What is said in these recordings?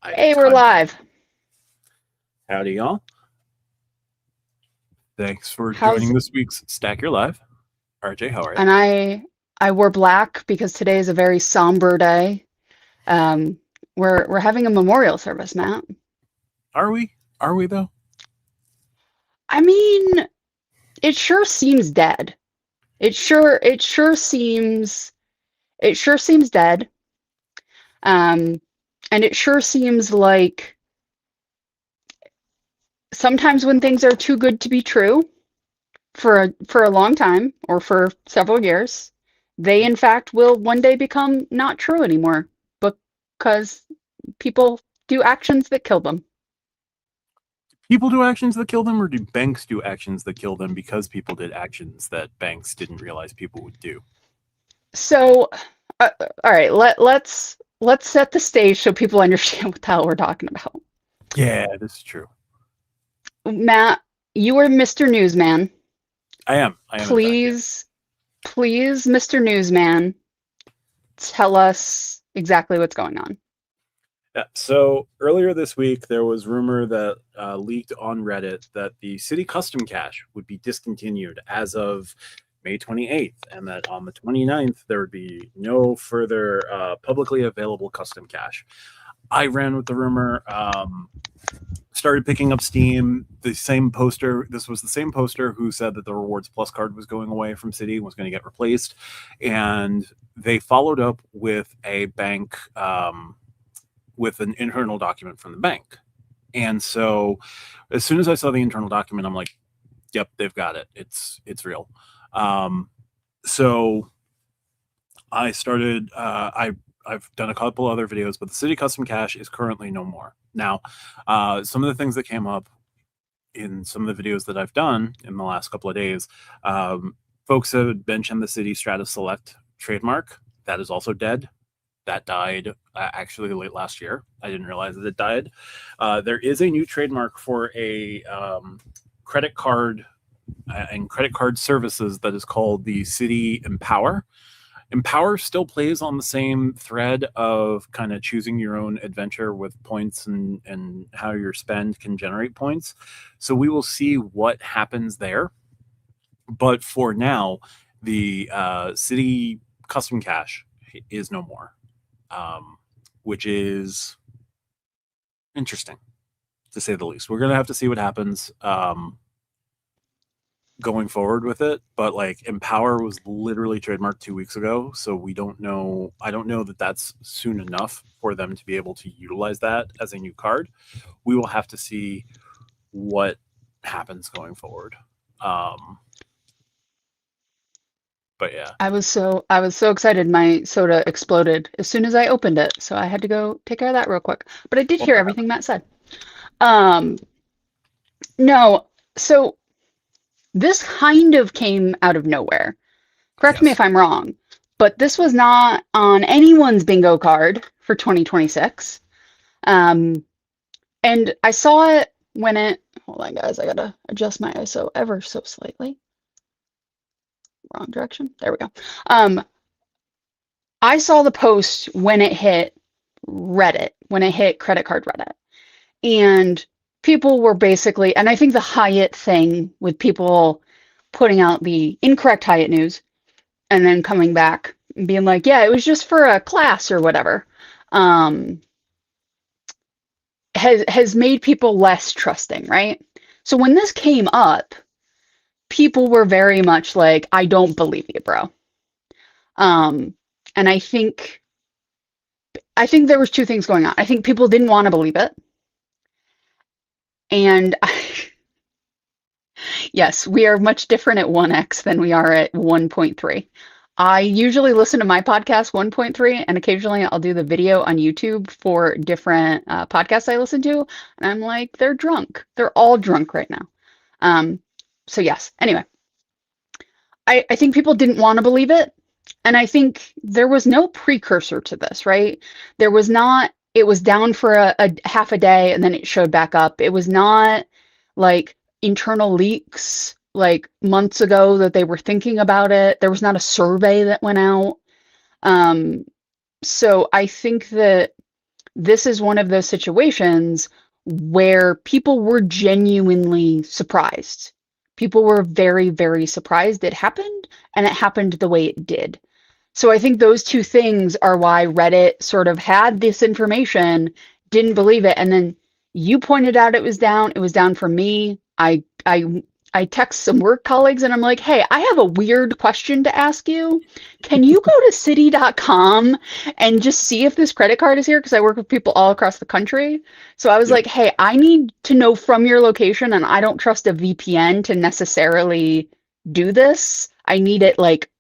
Hey, we're live. Howdy, y'all. Thanks for How's joining this week's Stack Your Live. RJ, how are you? and I wore black because today is a very somber day. Um, we're having a memorial service, Matt. Are we? Are we, though? I mean, it sure seems dead. It sure seems dead. Um, and it sure seems like sometimes when things are too good to be true for a long time or for several years, they in fact will one day become not true anymore because people do actions that kill them. People do actions that kill them, or do banks do actions that kill them because people did actions that banks didn't realize people would do? So, all right, let's set the stage so people understand what the hell we're talking about. Yeah, this is true. Matt, you are Mr. Newsman. I am. In fact, yeah. Please, Mr. Newsman, tell us exactly what's going on. Yeah. So earlier this week, there was rumor that leaked on Reddit that the Citi Custom Cash would be discontinued as of May 28th, and that on the 29th, there would be no further publicly available custom cash. I ran with the rumor, started picking up steam. The same poster, this was the same poster who said that the Rewards Plus card was going away from Citi, was going to get replaced. And they followed up with a bank, with an internal document from the bank. And so as soon as I saw the internal document, I'm like, yep, they've got it. It's real. So I started, I've done a couple other videos, but the Citi Custom Cash is currently no more. Now, some of the things that came up in some of the videos that I've done in the last couple of days, folks have mentioned the Citi Strata Select trademark. That is also dead. That died actually late last year. I didn't realize that it died. There is a new trademark for a credit card and credit card services that is called the Citi Empower. Empower still plays on the same thread of kind of choosing your own adventure with points and how your spend can generate points. So we will see what happens there. But for now, the Citi Custom Cash is no more, which is interesting, to say the least. We're going to have to see what happens going forward with it, but like Empower was literally trademarked 2 weeks ago, so we don't know. I don't know that that's soon enough for them to be able to utilize that as a new card. We will have to see what happens going forward. But yeah, I was so excited. My soda exploded as soon as I opened it, so I had to go take care of that real quick. But I did hear everything Matt said. No, so this kind of came out of nowhere. Correct me if I'm wrong, but this was not on anyone's bingo card for 2026. And I saw it when it, hold on guys, I gotta adjust my ISO ever so slightly. Wrong direction. There we go. I saw the post when it hit Reddit, when it hit credit card Reddit. And people were basically, and I think the Hyatt thing with people putting out the incorrect Hyatt news and then coming back and being like, yeah, it was just for a class or whatever, has made people less trusting, right? So when this came up, people were very much like, I don't believe you, bro. And I think there was two things going on. I think people didn't want to believe it. And yes, we are much different at 1x than we are at 1.3. I usually listen to my podcast 1.3, and occasionally I'll do the video on YouTube for different podcasts I listen to. And I'm like, they're drunk. They're all drunk right now. So yes, anyway, I think people didn't want to believe it. And I think there was no precursor to this, right? There was not, it was down for a half a day and then it showed back up. It was not like internal leaks like months ago that they were thinking about it. There was not a survey that went out. So I think that this is one of those situations where people were genuinely surprised. People were very, very surprised it happened, and it happened the way it did. So I think those two things are why Reddit sort of had this information, didn't believe it, and then you pointed out it was down. It was down for me. I text some work colleagues and I'm like, hey, I have a weird question to ask you. Can you go to Citi.com and just see if this credit card is here? Because I work with people all across the country. So I was like, hey, I need to know from your location, and I don't trust a VPN to necessarily do this. I need it like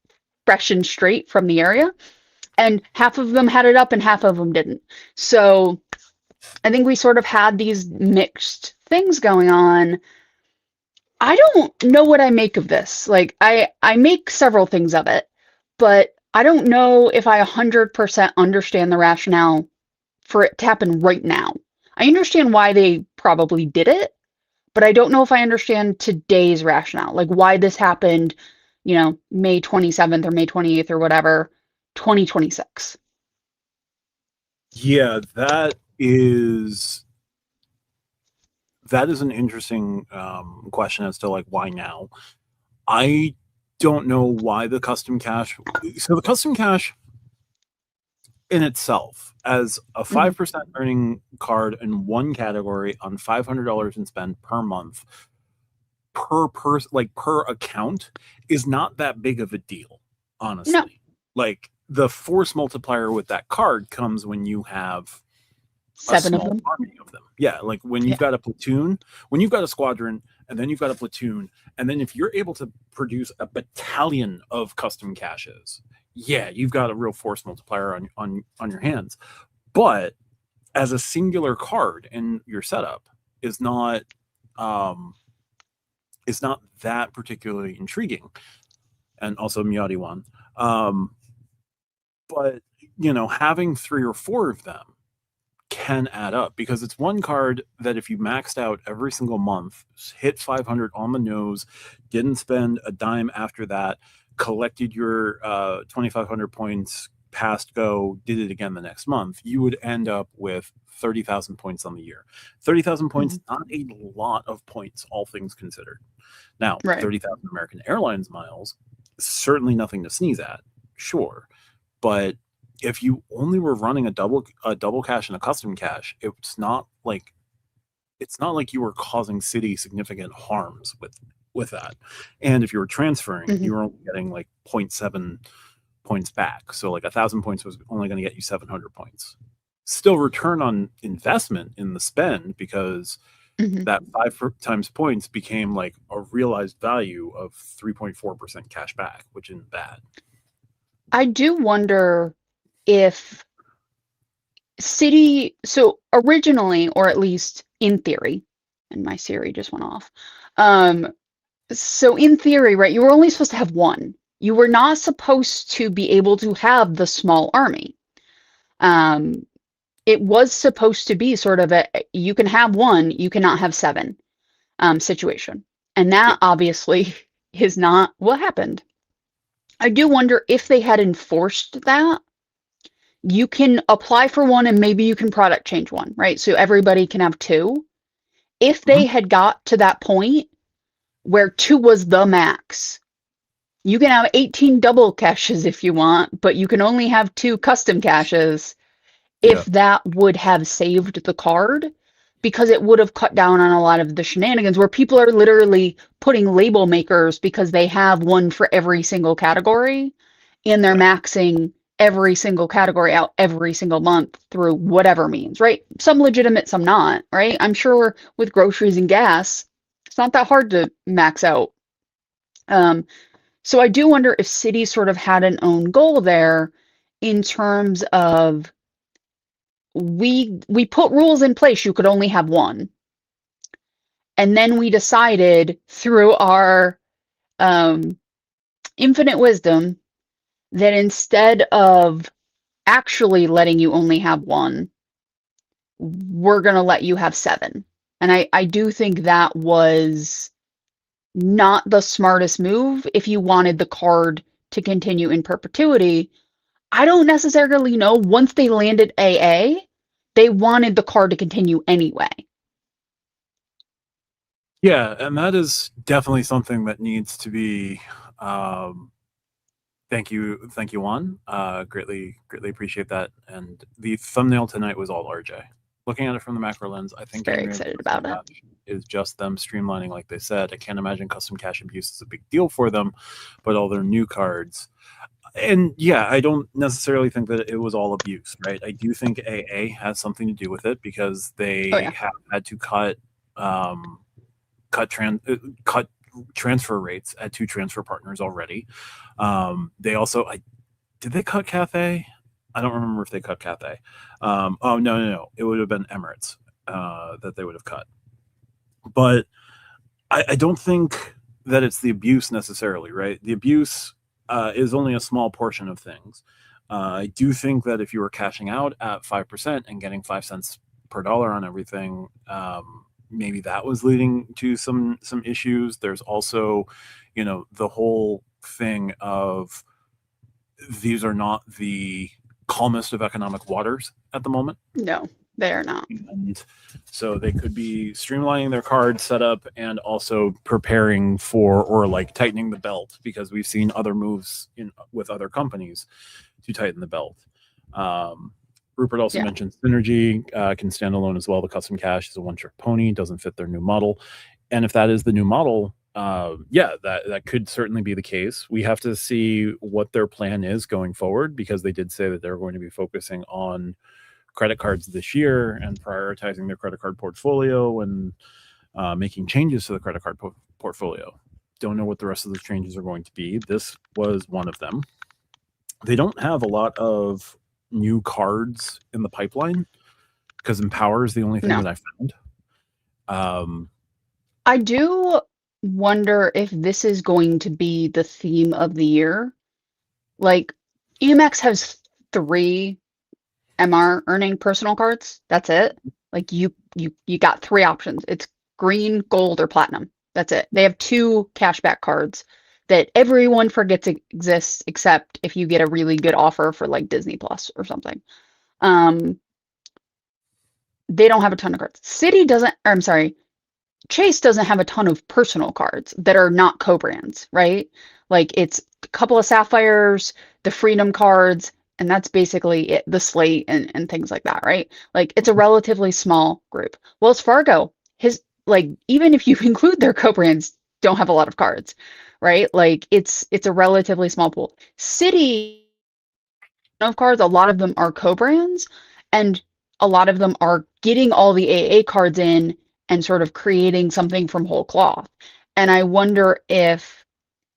fresh and straight from the area. And half of them had it up and half of them didn't. So I think we sort of had these mixed things going on. I don't know what I make of this. Like, I make several things of it, but I don't know if I 100% understand the rationale for it to happen right now. I understand why they probably did it, but I don't know if I understand today's rationale, like why this happened, May 27th or May 28th or whatever, 2026. Yeah, that is an interesting question as to like why now. I don't know why the custom cash. So the custom cash in itself, as a 5% earning card in one category on $500 in spend per month per person, like per account, is not that big of a deal, honestly. No. Like the force multiplier with that card comes when you have 7 of them. Army of them. Yeah, like when you've got a platoon, when you've got a squadron, and then you've got a platoon, and then if you're able to produce a battalion of custom caches, yeah, you've got a real force multiplier on your hands. But as a singular card in your setup is not that particularly intriguing. And also Miyadi one. But having 3 or 4 of them can add up, because it's one card that if you maxed out every single month, hit 500 on the nose, didn't spend a dime after that, collected your 2,500 points, passed go, did it again the next month, you would end up with 30,000 points on the year. 30,000 points, not a lot of points, all things considered. Now, 30,000 American Airlines miles, certainly nothing to sneeze at, sure, but if you only were running a double cache and a custom cache, it's not like you were causing Citi significant harms with that. And if you were transferring, you were only getting like 0.7 points back. So like 1,000 points was only going to get you 700 points. Still return on investment in the spend, because that 5 times points became like a realized value of 3.4% cash back, which isn't bad. I do wonder if Citi, so originally, or at least in theory, and my Siri just went off. So in theory, right, you were only supposed to have one. You were not supposed to be able to have the small army. It was supposed to be sort of you can have one, you cannot have 7 situation. And that obviously is not what happened. I do wonder if they had enforced that. You can apply for one and maybe you can product change one, right? So everybody can have 2. If they had got to that point where 2 was the max, you can have 18 double caches if you want, but you can only have 2 custom caches. If that would have saved the card, because it would have cut down on a lot of the shenanigans where people are literally putting label makers because they have one for every single category, and they're maxing every single category out every single month through whatever means, right? Some legitimate, some not, right? I'm sure with groceries and gas, it's not that hard to max out. So I do wonder if Citi sort of had an own goal there in terms of we put rules in place, you could only have one. And then we decided through our infinite wisdom that instead of actually letting you only have one, we're going to let you have 7. And I do think that was not the smartest move if you wanted the card to continue in perpetuity. I don't necessarily know, once they landed AA, They wanted the card to continue anyway. Yeah, and that is definitely something that needs to be. Thank you, Juan. Greatly appreciate that. And the thumbnail tonight was all RJ. Looking at it from the macro lens, I think Very excited about it. Is just them streamlining, like they said. I can't imagine custom cash abuse is a big deal for them, but all their new cards. And yeah, I don't necessarily think that it was all abuse, right? I do think AA has something to do with it because they have had to cut transfer rates at 2 transfer partners already. They also, did they cut Cathay? I don't remember if they cut Cathay. Oh, no. It would have been Emirates that they would have cut. But I don't think that it's the abuse necessarily, right? The abuse is only a small portion of things. I do think that if you were cashing out at 5% and getting 5 cents per dollar on everything, maybe that was leading to some issues. There's also, the whole thing of these are not the calmest of economic waters at the moment. No, they are not. And so they could be streamlining their card setup and also preparing for or like tightening the belt, because we've seen other moves with other companies to tighten the belt. Rupert also mentioned Synergy can stand alone as well. The custom cash is a one-trick pony, doesn't fit their new model. And if that is the new model, that could certainly be the case. We have to see what their plan is going forward, because they did say that they're going to be focusing on credit cards this year and prioritizing their credit card portfolio and making changes to the credit card portfolio. Don't know what the rest of the changes are going to be. This was one of them. They don't have a lot of new cards in the pipeline because Empower is the only thing that I found. I do wonder if this is going to be the theme of the year. Like, Amex has 3 MR earning personal cards. That's it. Like, you got 3 options. It's green, gold, or platinum. That's it. They have 2 cashback cards that everyone forgets exists, except if you get a really good offer for like Disney Plus or something. They don't have a ton of cards. Chase doesn't have a ton of personal cards that are not co-brands, right? Like, it's a couple of Sapphires, the Freedom cards, and that's basically it, the Slate and things like that, right? Like, it's a relatively small group. Wells Fargo, even if you include their co-brands, don't have a lot of cards, right? Like, it's a relatively small pool. Citi of cards, a lot of them are co-brands, and a lot of them are getting all the AA cards in and sort of creating something from whole cloth. And I wonder if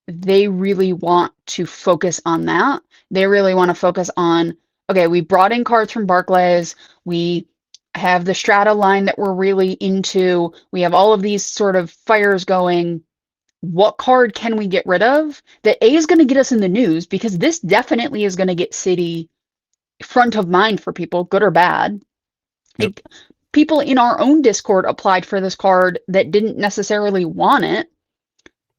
they really want to focus on that. They really want to focus on, okay, we brought in cards from Barclays. We have the Strata line that we're really into. We have all of these sort of fires going. What card can we get rid of that is going to get us in the news? Because this definitely is going to get Citi front of mind for people, good or bad. Yep. Like, people in our own Discord applied for this card that didn't necessarily want it,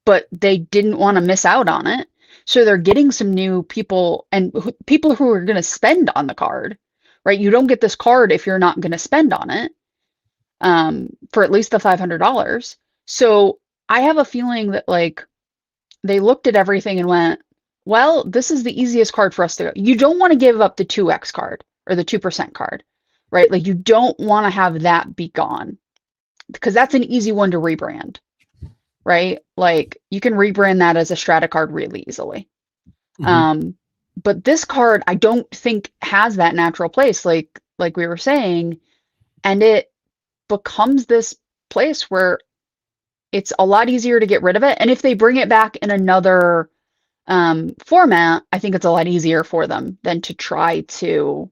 but they didn't want to miss out on it. So they're getting some new people and people who are going to spend on the card, right? You don't get this card if you're not going to spend on it for at least the $500. So I have a feeling that, like, they looked at everything and went, well, this is the easiest card for us to go. You don't want to give up the 2X card or the 2% card, right? Like, you don't want to have that be gone, because that's an easy one to rebrand, right? Like, you can rebrand that as a Strata card really easily. But this card, I don't think has that natural place, like we were saying, and it becomes this place where it's a lot easier to get rid of it. And if they bring it back in another format, I think it's a lot easier for them than to try to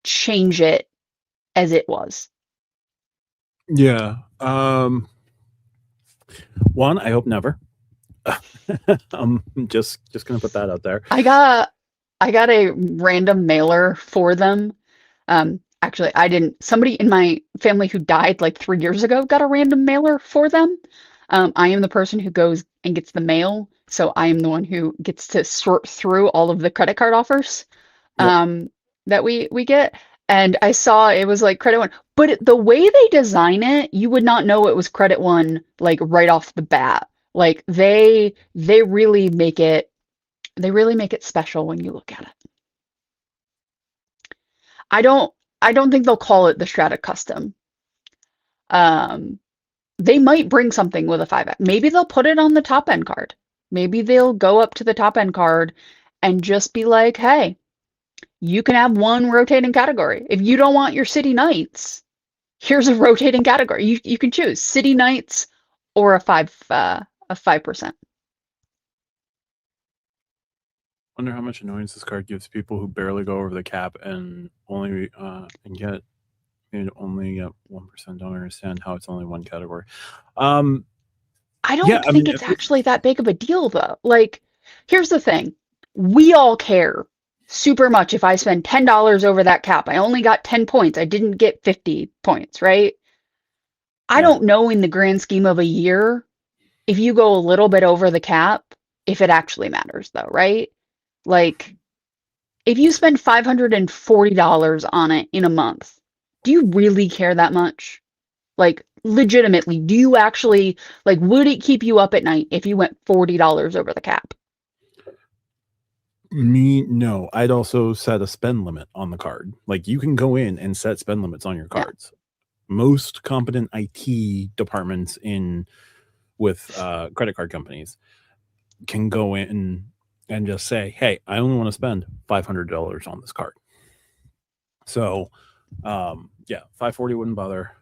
change it as it was. Yeah. One, I hope never. I'm just gonna put that out there. I got a random mailer for them. Actually, I didn't. Somebody in my family who died like 3 years ago got a random mailer for them. I am the person who goes and gets the mail, so I am the one who gets to sort through all of the credit card offers that we get. And I saw it was like credit one, but the way they design it, you would not know it was credit one like right off the bat. Like they really make it special when you look at it. I don't I don't think they'll call it the Strata Custom. Um, they might bring something with a 5X. Maybe they'll put it on the top end card. Maybe they'll go up to the top end card and just be like, hey, you can have one rotating category. If you don't want your City Nights, here's a rotating category. You can choose City Nights or a 5%. Wonder how much annoyance this card gives people who barely go over the cap and only and yet only get 1%. Don't understand how it's only one category. I don't think it's actually that big of a deal though. Like, here's the thing. We all care super much if I spend $10 over that cap. I only got 10 points. I didn't get 50 points, right? I don't know in the grand scheme of a year if you go a little bit over the cap, if it actually matters though, right? Like, if you spend $540 on it in a month, do you really care that much? Like, legitimately, do you actually, like, would it keep you up at night if you went $40 over the cap? Me, no. I'd also set a spend limit on the card. Like, you can go in and set spend limits on your cards. Yeah. Most competent IT departments with credit card companies can go in and just say, hey, I only want to spend $500 on this card. So, yeah, 540 wouldn't bother.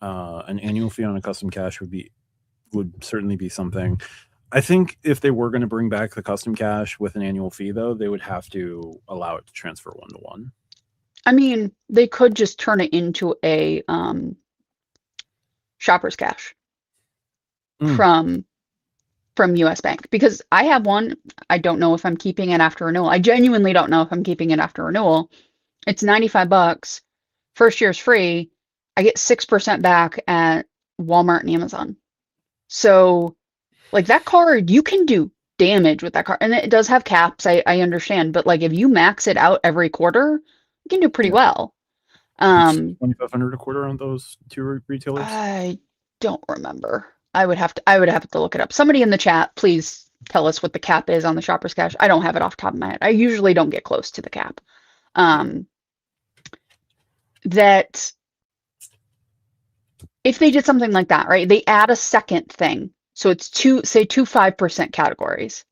An annual fee on a custom cash would certainly be something. I think if they were going to bring back the custom cash with an annual fee, though, they would have to allow it to transfer 1-to-1. I mean, they could just turn it into a shopper's cash from US Bank, because I have one. I don't know if I'm keeping it after renewal. I genuinely don't know if I'm keeping it after renewal. It's $95. First year's free. I get 6% back at Walmart and Amazon. So, like, that card, you can do damage with that card. And it does have caps, I understand. But, like, if you max it out every quarter, you can do pretty well. $2,500 a quarter on those two retailers? I don't remember. I would have to look it up. Somebody in the chat, please tell us what the cap is on the shopper's cash. I don't have it off the top of my head. I usually don't get close to the cap. That if they did something like that, right? They add a second thing. So it's two 5% categories,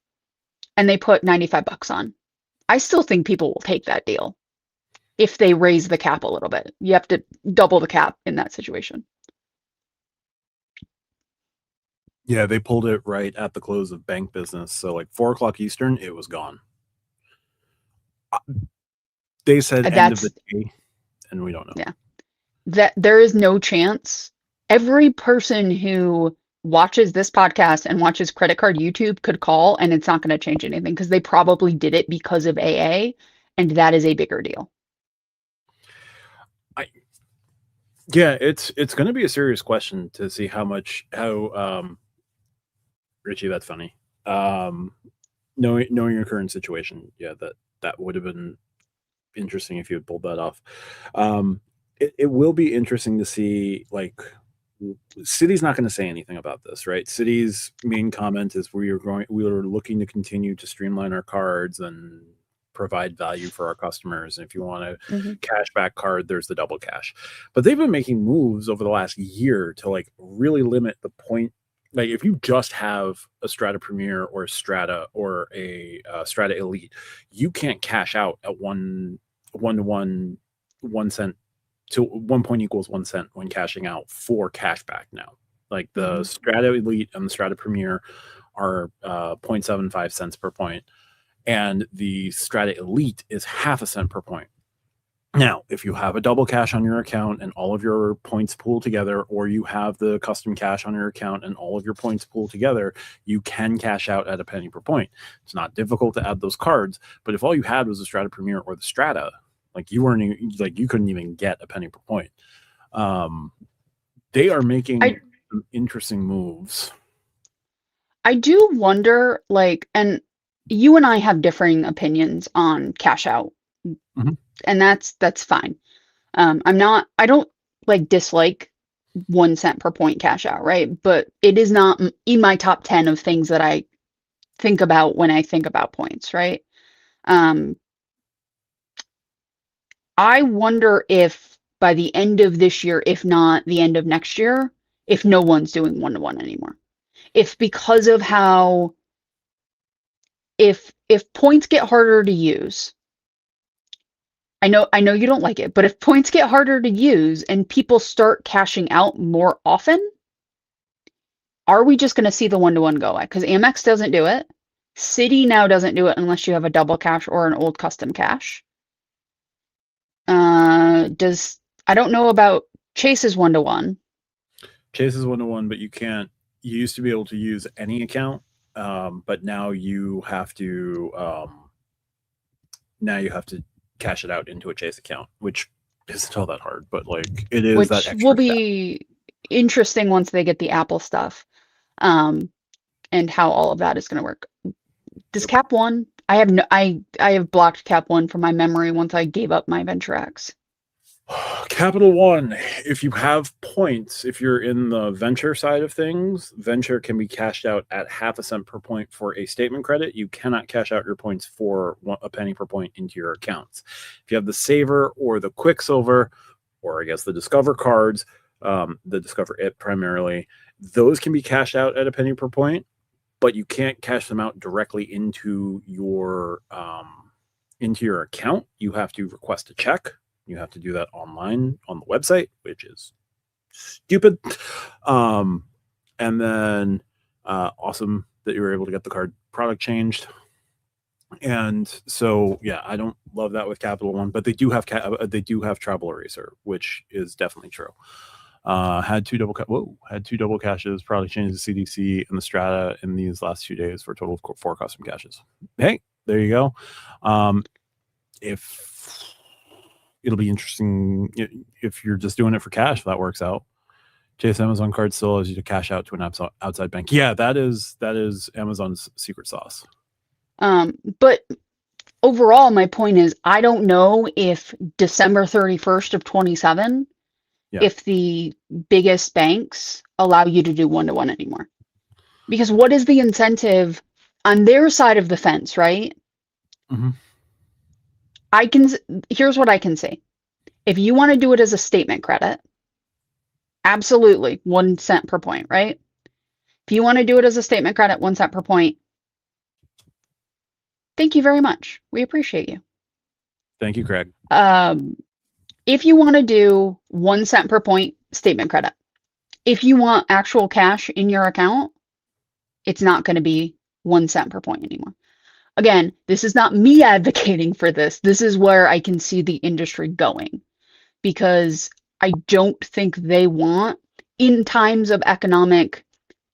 and they put $95 on. I still think people will take that deal if they raise the cap a little bit. You have to double the cap in that situation. Yeah, they pulled it right at the close of bank business. So like 4 o'clock Eastern, it was gone. They said end of the day, and we don't know. Yeah. That there is no chance. Every person who watches this podcast and watches credit card YouTube could call, and it's not going to change anything because they probably did it because of AA, and that is a bigger deal. Yeah, it's going to be a serious question to see how Richie, that's funny. Knowing your current situation, yeah, that would have been interesting if you had pulled that off. It will be interesting to see, like, Citi's not going to say anything about this, right? Citi's main comment is we are looking to continue to streamline our cards and provide value for our customers. And if you want a cashback card, there's the double cash. But they've been making moves over the last year to like really limit the point. Like if you just have a Strata Premier or a Strata or a Strata Elite, you can't cash out at 1-to-1 1 cent to 1 point equals 1 cent when cashing out for cashback now. Like the Strata Elite and the Strata Premier are 0.75 cents per point, and the Strata Elite is half a cent per point. Now, if you have a double cash on your account and all of your points pool together, or you have the custom cash on your account and all of your points pool together, you can cash out at a penny per point. It's not difficult to add those cards, but if all you had was the Strata Premier or the Strata, like you couldn't even get a penny per point. They are making some interesting moves. I do wonder, like, and you and I have differing opinions on cash out Mhm. and that's fine. I don't like dislike 1 cent per point cash out, right? But it is not in my top 10 of things that I think about when I think about points, right? Um, I wonder if by the end of this year, if not the end of next year, if no one's doing 1-to-1 anymore. If because of how if points get harder to use, I know you don't like it, but if points get harder to use and people start cashing out more often, are we just going to see the 1-to-1 go away? Because Amex doesn't do it. Citi now doesn't do it unless you have a double cash or an old custom cash. Does I don't know about Chase's 1-to-1. Chase is 1-to-1, but you can't. You used to be able to use any account, but now you have to. Now you have to cash it out into a Chase account, which isn't all that hard, but like it is that Which extra will step. be interesting once they get the Apple stuff, and how all of that is going to work. Does Yep. Cap One? I have blocked Cap One from my memory once I gave up my Venture X. Capital One, if you have points, if you're in the venture side of things, venture can be cashed out at 0.5 cent per point for a statement credit. You cannot cash out your points for a penny per point into your accounts. If you have the Saver or the Quicksilver, or I guess the Discover cards, the Discover It primarily, those can be cashed out at a penny per point, but you can't cash them out directly into your account. You have to request a check. You have to do that online on the website, which is stupid. And then awesome that you were able to get the card product changed. And so, yeah, I don't love that with Capital One, but they do have Travel Eraser, which is definitely true. Had two double caches, probably changed the CDC and the Strata in these last 2 days for a total of 4 custom caches. Hey, there you go. If it'll be interesting if you're just doing it for cash, if that works out. Chase Amazon card still allows you to cash out to an outside bank. Yeah, that is Amazon's secret sauce. But overall, my point is, I don't know if December 31st of 27, if the biggest banks allow you to do 1-to-1 anymore. Because what is the incentive on their side of the fence, right? Mm-hmm. Here's what I can say. If you want to do it as a statement credit, absolutely 1 cent per point, right? If you want to do it as a statement credit, 1 cent per point, thank you very much. We appreciate you. Thank you, Craig. If you want to do 1 cent per point statement credit, if you want actual cash in your account, it's not going to be 1 cent per point anymore. Again, this is not me advocating for this. This is where I can see the industry going, because I don't think they want, in times of economic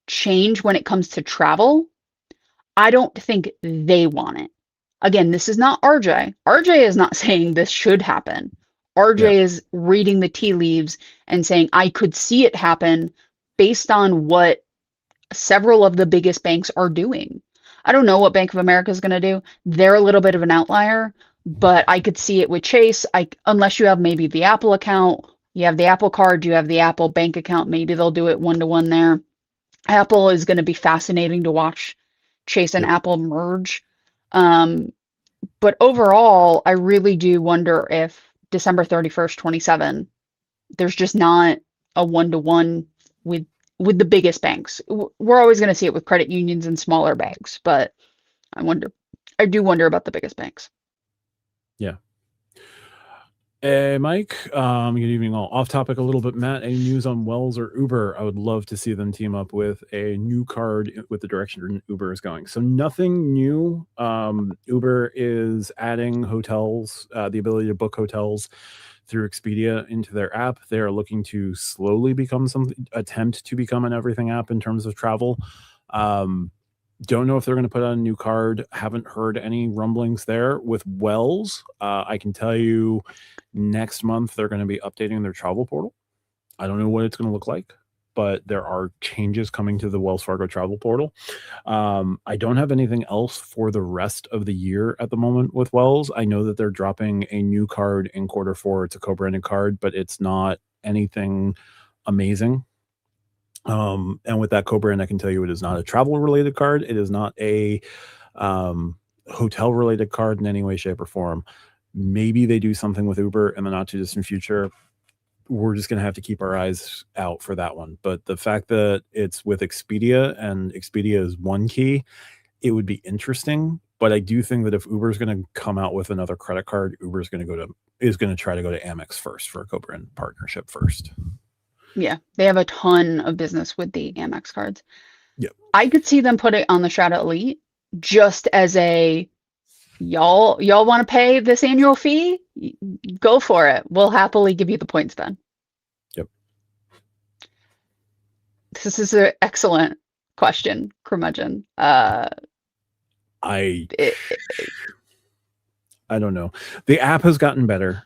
change when it comes to travel, I don't think they want it. Again, this is not RJ. RJ is not saying this should happen. RJ is reading the tea leaves and saying, I could see it happen based on what several of the biggest banks are doing. I don't know what Bank of America is going to do. They're a little bit of an outlier, but I could see it with Chase. Unless you have maybe the Apple account, you have the Apple card, you have the Apple bank account, maybe they'll do it 1-to-1 there. Apple is going to be fascinating to watch Chase and Apple merge. But overall, I really do wonder if December 31st, 27, there's just not a 1-to-1 with the biggest banks. We're always going to see it with credit unions and smaller banks, but I do wonder about the biggest banks. Yeah. Hey, Mike. Good evening, all. Off topic a little bit, Matt. Any news on Wells or Uber? I would love to see them team up with a new card with the direction Uber is going. So nothing new. Uber is adding hotels, the ability to book hotels through Expedia into their app. They are looking to slowly attempt to become an everything app in terms of travel. Don't know if they're going to put out a new card. Haven't heard any rumblings there. With Wells, I can tell you next month they're going to be updating their travel portal. I don't know what it's going to look like. but there are changes coming to the Wells Fargo travel portal. I don't have anything else for the rest of the year at the moment with Wells. I know that they're dropping a new card in Q4. It's a co-branded card, but it's not anything amazing. And with that co-brand, I can tell you it is not a travel related card. It is not a hotel related card in any way, shape, or form. Maybe they do something with Uber in the not too distant future. We're just going to have to keep our eyes out for that one. But the fact that it's with Expedia and Expedia is one key, it would be interesting. But I do think that if Uber is going to come out with another credit card, Uber is going to try to go to Amex first for a co-brand partnership first. Yeah, they have a ton of business with the Amex cards. Yep. I could see them put it on the Strata Elite just as a y'all want to pay this annual fee? Go for it. We'll happily give you the points then. Yep. This is an excellent question, Curmudgeon. I don't know. The app has gotten better,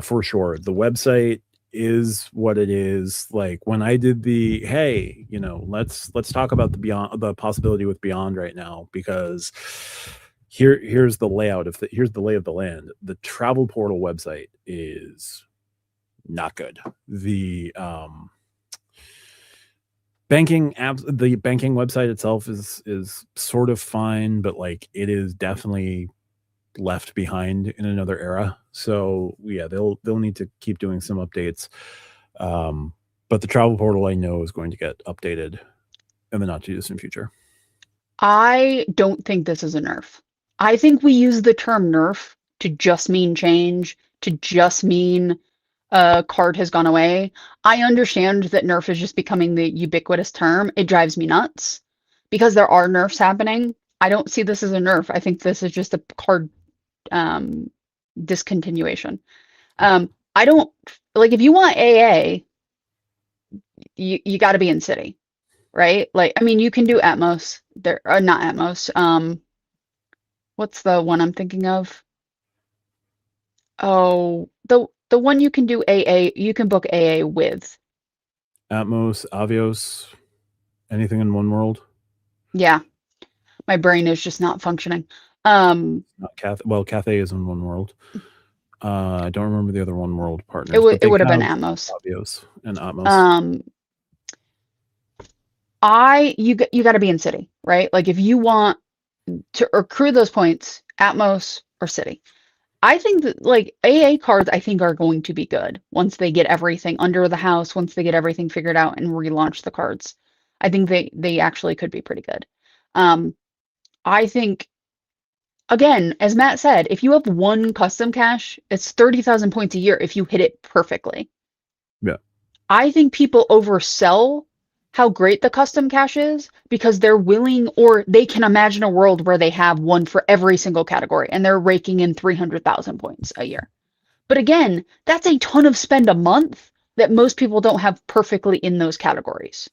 for sure. The website is what it is. Like when I did the let's talk about the possibility with Beyond right now, because here's the layout of here's the lay of the land. The travel portal website is not good. The banking website itself is sort of fine, but like it is definitely left behind in another era. So yeah, they'll need to keep doing some updates. But the travel portal I know is going to get updated in the not too distant future. I don't think this is a nerf. I think we use the term nerf to just mean change, to just mean a card has gone away. I understand that nerf is just becoming the ubiquitous term. It drives me nuts because there are nerfs happening. I don't see this as a nerf. I think this is just a card discontinuation. I don't like, if you want AA, you got to be in Citi, right? Like, I mean, you can do Atmos. There, not Atmos. What's the one I'm thinking of? Oh, the one you can do AA. You can book AA with Atmos, Avios, anything in One World. Yeah, my brain is just not functioning. Not Cathay is in One World. I don't remember the other One World partners. It would have been Atmos. Avios and Atmos. You got to be in Citi, right? Like if you want to accrue those points, Atmos or Citi. I think that like AA cards, I think are going to be good once they get everything under the house, once they get everything figured out and relaunch the cards. I think they actually could be pretty good. I think, again, as Matt said, if you have one custom cash, it's 30,000 points a year if you hit it perfectly. Yeah. I think people oversell how great the custom cash is because they're willing, or they can imagine a world where they have one for every single category and they're raking in 300,000 points a year. But again, that's a ton of spend a month that most people don't have perfectly in those categories,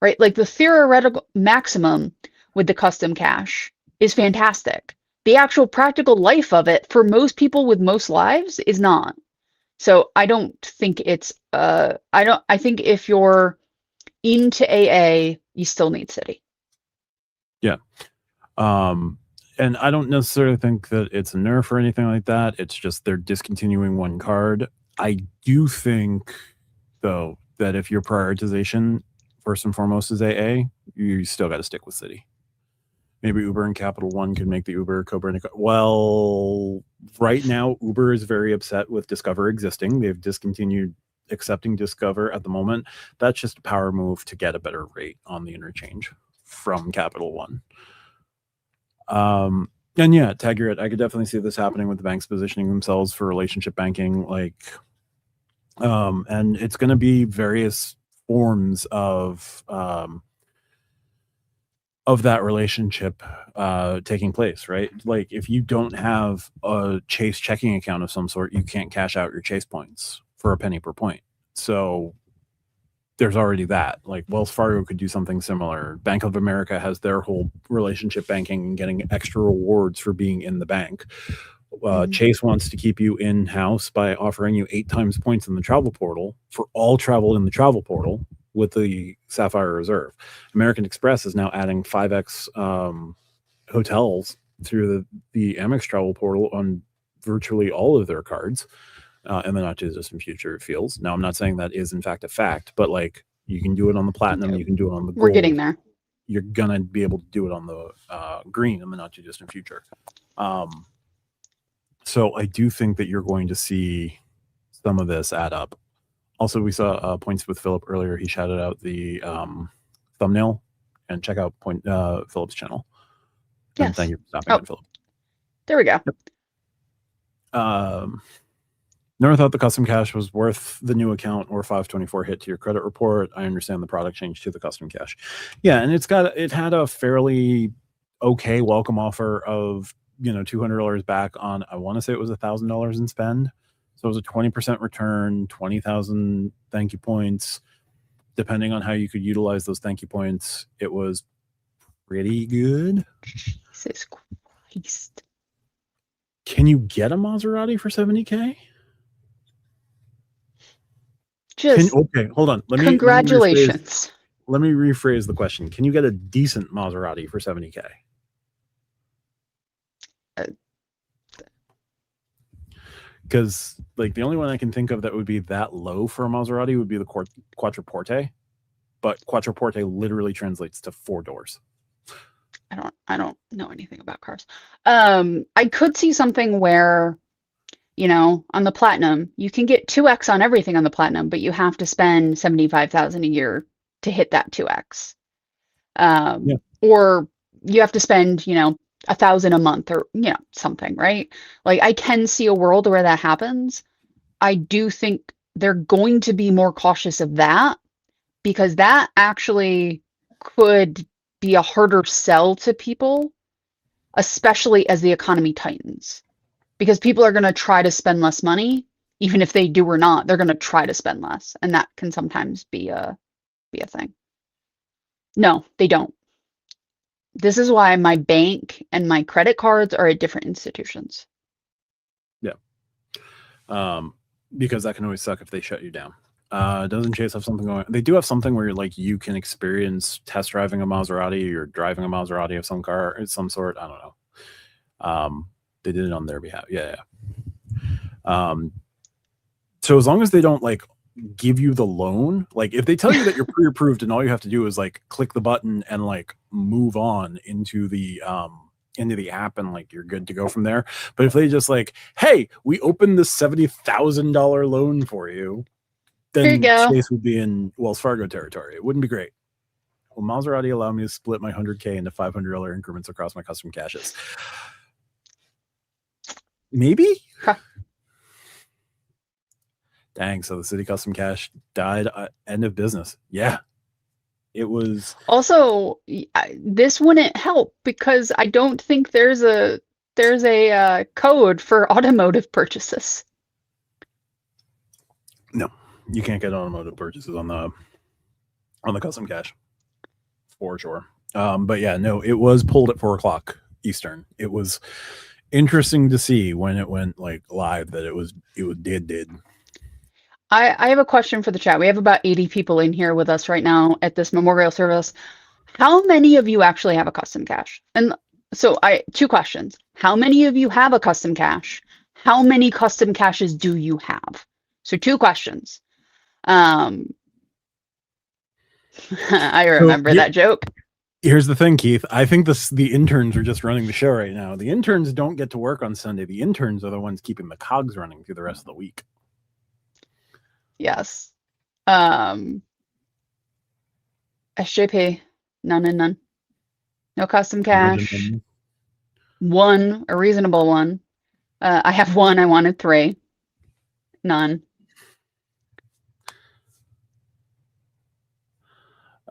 right? Like the theoretical maximum with the custom cash is fantastic. The actual practical life of it for most people with most lives is not. So I don't think it's, I think if you're into AA, you still need Citi. Yeah. And I don't necessarily think that it's a nerf or anything like that. It's just they're discontinuing one card. I do think, though, that if your prioritization first and foremost is AA, you still got to stick with Citi. Maybe Uber and Capital One could make the Uber co-branded. Well, right now, Uber is very upset with Discover existing. They've discontinued accepting Discover at the moment. That's just a power move to get a better rate on the interchange from Capital One. And yeah, Taggart, I could definitely see this happening with the banks positioning themselves for relationship banking. Like, and it's going to be various forms of that relationship taking place, right? Like if you don't have a Chase checking account of some sort, you can't cash out your Chase points for a penny per point. So there's already that. Like Wells Fargo could do something similar. Bank of America has their whole relationship banking and getting extra rewards for being in the bank. Chase wants to keep you in-house by offering you 8 times points in the travel portal for all travel in the travel portal. with the Sapphire Reserve. American Express is now adding 5x hotels through the Amex travel portal on virtually all of their cards. And then not too distant future, it feels. Now, I'm not saying that is in fact a fact, but like you can do it on the platinum, you can do it on the gold. We're getting there. You're gonna be able to do it on the green in the not too distant future. So I do think that you're going to see some of this add up. Also, we saw points with Philip earlier. He shouted out the thumbnail, and check out Philip's channel. Yes. And thank you for stopping in, Philip. There we go. Never thought the custom cash was worth the new account or 524 hit to your credit report. I understand the product change to the custom cash. Yeah, and it had a fairly okay welcome offer of $200 back on, I want to say it was $1,000 in spend. So it was a 20% return, 20,000 thank you points. Depending on how you could utilize those thank you points, it was pretty good. Jesus Christ. Can you get a Maserati for 70K? Okay, hold on. Congratulations. Let me rephrase the question. Can you get a decent Maserati for 70K? Because like the only one I can think of that would be that low for a Maserati would be the Quattroporte, but Quattroporte literally translates to 4 doors. I don't know anything about cars. I could see something where, on the platinum, you can get 2x on everything on the platinum, but you have to spend $75,000 a year to hit that 2x. Or you have to spend, $1,000 a month or, something, right? Like I can see a world where that happens. I do think they're going to be more cautious of that because that actually could be a harder sell to people, especially as the economy tightens. Because people are going to try to spend less money, even if they do or not, they're going to try to spend less. And that can sometimes be a thing. No, they don't. This is why my bank and my credit cards are at different institutions. Yeah. Because that can always suck if they shut you down. Doesn't Chase have something going? They do have something where you can experience test driving a Maserati or driving a Maserati of some car, some sort. I don't know. They did it on their behalf. Yeah. So as long as they don't give you the loan, if they tell you that you're pre-approved and all you have to do is click the button and move on into the app and you're good to go from there. But if they just hey, we opened this $70,000 loan for you, then Chase would be in Wells Fargo territory. It wouldn't be great. Will Maserati allow me to split my $100K into $500 increments across my custom caches? Maybe. Huh. Dang, so the Citi custom cash died end of business. Yeah. It was also, this wouldn't help because I don't think there's a code for automotive purchases. No, you can't get automotive purchases on the custom cash for sure. But yeah, no, it was pulled at 4:00 Eastern. It was interesting to see when it went live that it did. I have a question for the chat. We have about 80 people in here with us right now at this memorial service. How many of you actually have a custom cache? And so 2 questions. How many of you have a custom cache? How many custom caches do you have? So 2 questions. I remember that joke. Here's the thing, Keith. I think the interns are just running the show right now. The interns don't get to work on Sunday. The interns are the ones keeping the cogs running through the rest of the week. Yes. SJP, none and none. No custom cache. 1, a reasonable one. I have 1. I wanted 3. None.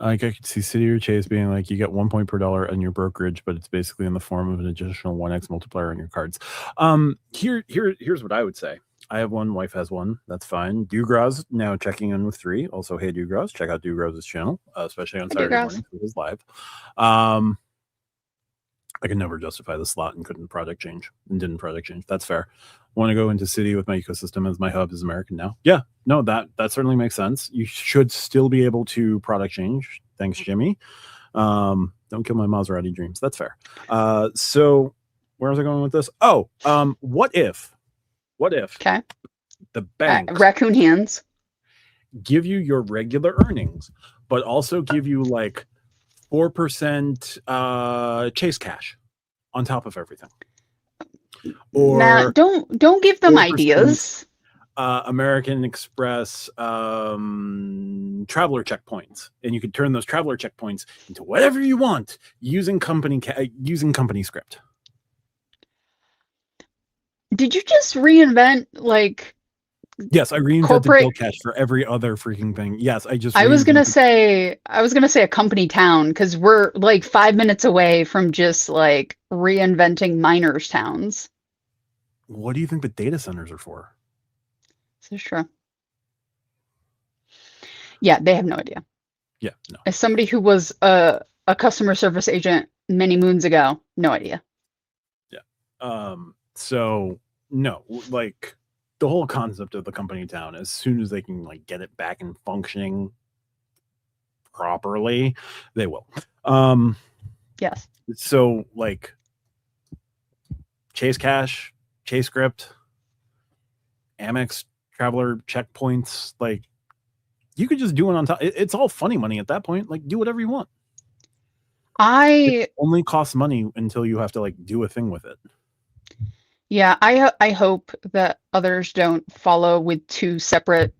I could see Citi or Chase being you get 1 point per dollar on your brokerage, but it's basically in the form of an additional 1x multiplier on your cards. Here's what I would say. I have 1, wife has 1. That's fine. Dugraz now checking in with 3. Also, hey Dugraz, check out Dugraz's channel, especially on Saturday morning for his live. I can never justify the slot and didn't project change. That's fair. Want to go into Citi with my ecosystem as my hub is American now. Yeah, no, that certainly makes sense. You should still be able to product change. Thanks, Jimmy. Don't kill my Maserati dreams. That's fair. So where was I going with this? Oh, what if Okay. the banks Raccoon hands. give you your regular earnings, but also give you like 4% chase cash on top of everything? Or Matt, don't give them 4% ideas. American Express traveler checkpoints, and you could turn those traveler checkpoints into whatever you want using company script. Did you just reinvent like? Yes, I reinvented corporate bill cash for every other freaking thing. Yes, I was gonna say a company town because we're like 5 minutes away from just like reinventing miners towns. What do you think the data centers are for? This is true. Yeah, they have no idea. Yeah, no. As somebody who was a customer service agent many moons ago, no idea. Yeah. So no, like the whole concept of the company town, as soon as they can like get it back and functioning properly, they will. Yes. So like Chase Cash, Chase Script, Amex traveler checkpoints, like you could just do it on top. It's all funny money at that point. Like do whatever you want. It only costs money until you have to like do a thing with it. Yeah, I hope that others don't follow with two separate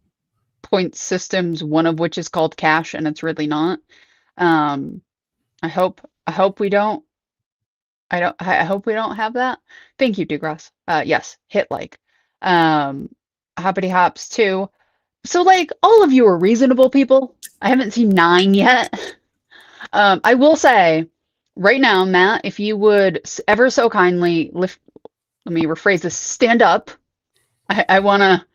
point systems, one of which is called cash and it's really not. I hope we don't. I hope we don't have that. Thank you, Degrasse. Yes, hit like. Hoppity hops too. So like all of you are reasonable people. I haven't seen 9 yet. I will say right now, Matt, if you would ever so kindly lift, let me rephrase this, stand up. I wanna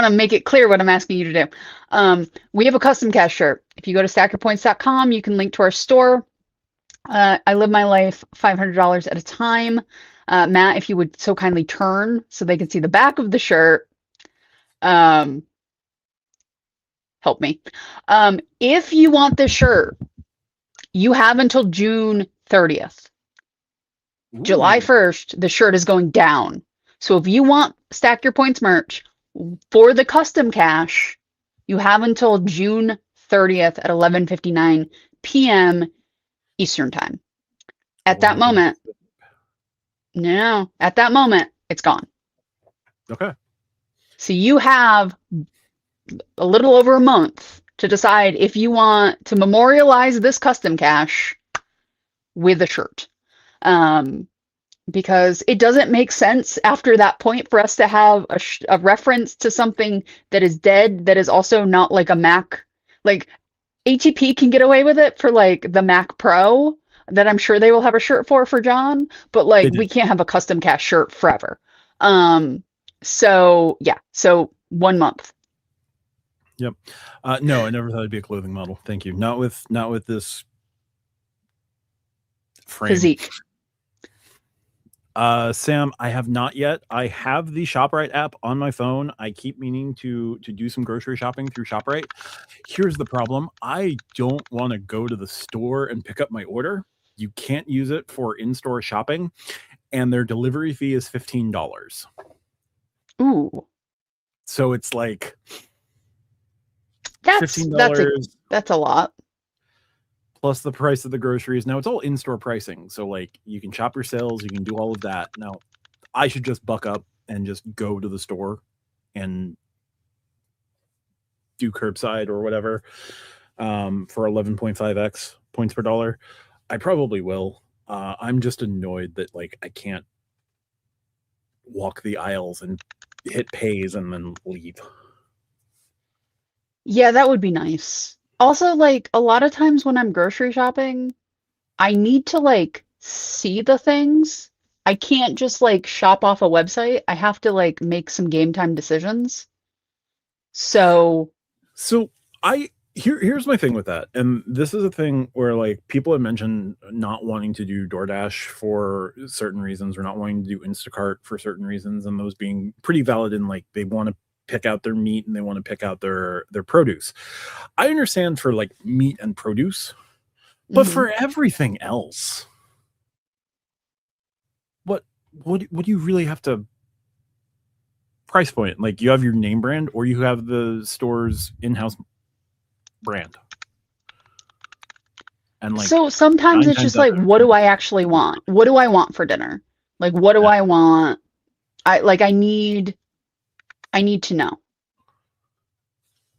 make it clear what I'm asking you to do. We have a custom cash shirt. If you go to stackerpoints.com, you can link to our store. I live my life $500 at a time. Matt, if you would so kindly turn so they can see the back of the shirt. Help me. If you want this shirt, you have until June 30th. Ooh. July 1st, the shirt is going down. So if you want Stack Your Points merch for the custom cash, you have until June 30th at 11:59 p.m. Eastern time. At that moment, it's gone. Okay. So you have a little over a month to decide if you want to memorialize this custom cash with a shirt. Because it doesn't make sense after that point for us to have a reference to something that is dead, that is also not like a Mac. Like ATP can get away with it for like the Mac Pro that I'm sure they will have a shirt for John, but like we can't have a custom cash shirt forever. So yeah, so 1 month. Yep. No, I never thought it'd be a clothing model. Thank you. Not with this frame. Physique. Sam, I have not yet. I have the ShopRite app on my phone. I keep meaning to do some grocery shopping through ShopRite. Here's the problem. I don't want to go to the store and pick up my order. You can't use it for in-store shopping, and their delivery fee is $15. Ooh. So it's like $15. That's a lot. Plus the price of the groceries. Now it's all in-store pricing. So like you can shop your sales, you can do all of that. Now I should just buck up and just go to the store and do curbside or whatever for 11.5x points per dollar. I probably will. I'm just annoyed that like I can't walk the aisles and hit pays and then leave. Yeah, that would be nice. Also, like a lot of times when I'm grocery shopping, I need to like see the things. I can't just like shop off a website. I have to like make some game time decisions. So here's my thing with that. And this is a thing where like people have mentioned not wanting to do DoorDash for certain reasons or not wanting to do Instacart for certain reasons, and those being pretty valid in like they want to pick out their meat and they want to pick out their produce. I understand for like meat and produce, but for everything else, what do you really have to price point? Like, you have your name brand or you have the store's in-house brand. And like, so sometimes it's just like, what do I actually want? What do I want for dinner? Like, what do I want? I need to know.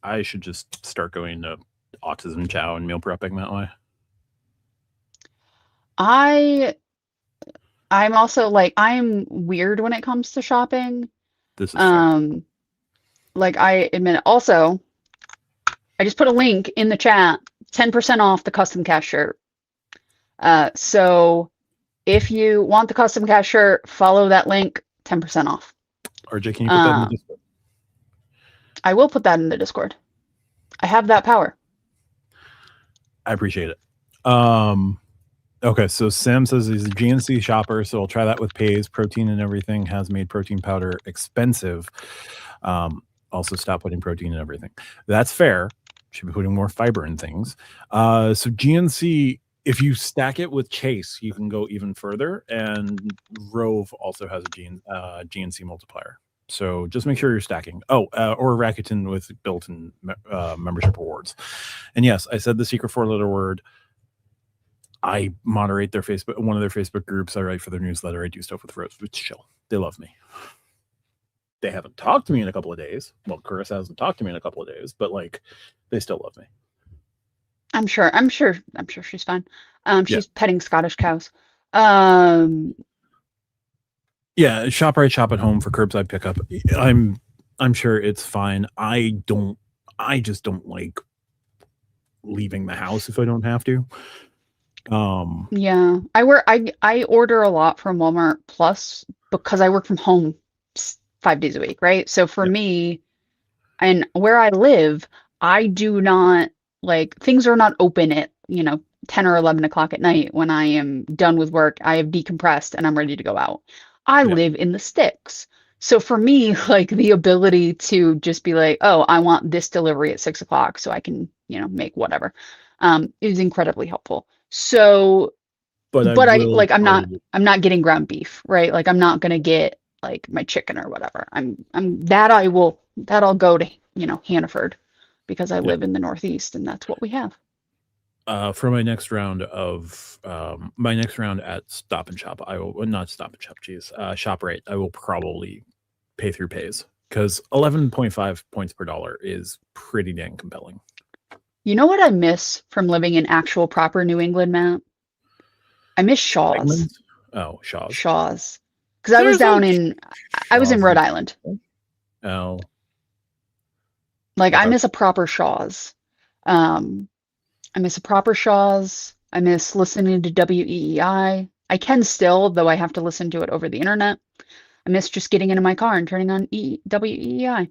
I should just start going to autism chow and meal prepping that way. I'm also like, I'm weird when it comes to shopping. This is fair. Like, I admit it. Also, I just put a link in the chat, 10% off the custom cast shirt. So if you want the custom cast shirt, follow that link, 10% off. RJ, can you put that in the Discord? I will put that in the Discord. I have that power. I appreciate it. Okay, so Sam says he's a GNC shopper, so I'll try that with Pays. Protein and everything has made protein powder expensive. Also, stop putting protein in everything. That's fair. Should be putting more fiber in things. So GNC, if you stack it with Chase, you can go even further. And Rove also has a GNC multiplier. So just make sure you're stacking. Oh, or Rakuten with built-in membership rewards. And yes, I said the secret four-letter word. I moderate their Facebook, one of their Facebook groups. I write for their newsletter. I do stuff with Rose. It's chill. They love me. They haven't talked to me in a couple of days. Well, Carissa hasn't talked to me in a couple of days, but like, they still love me. I'm sure she's fine. She's petting Scottish cows. Yeah, shop right, shop at home for curbside pickup. I'm sure it's fine. I just don't like leaving the house if I don't have to. Yeah, I order a lot from Walmart Plus because I work from home 5 days a week, right? So for me, and where I live, I do not like, things are not open at 10 or 11 o'clock at night when I am done with work. I have decompressed and I'm ready to go out. I live in the sticks. So for me, like, the ability to just be like, oh, I want this delivery at 6 o'clock so I can, make whatever, is incredibly helpful. So, but I'm not getting ground beef, right? Like, I'm not gonna get like my chicken or whatever. That'll go to, Hannaford because I live in the Northeast and that's what we have. For my next round at Stop and Shop, I will not Stop and Shop. ShopRite. I will probably pay through Pays because 11.5 points per dollar is pretty dang compelling. You know what I miss from living in actual proper New England, Matt? I miss Shaw's. Oh, Shaw's. Shaw's. Because I was in Rhode Island. Oh. Like, I miss a proper Shaw's. I miss a proper Shaw's. I miss listening to WEEI. I can still, though I have to listen to it over the internet. I miss just getting into my car and turning on WEEI.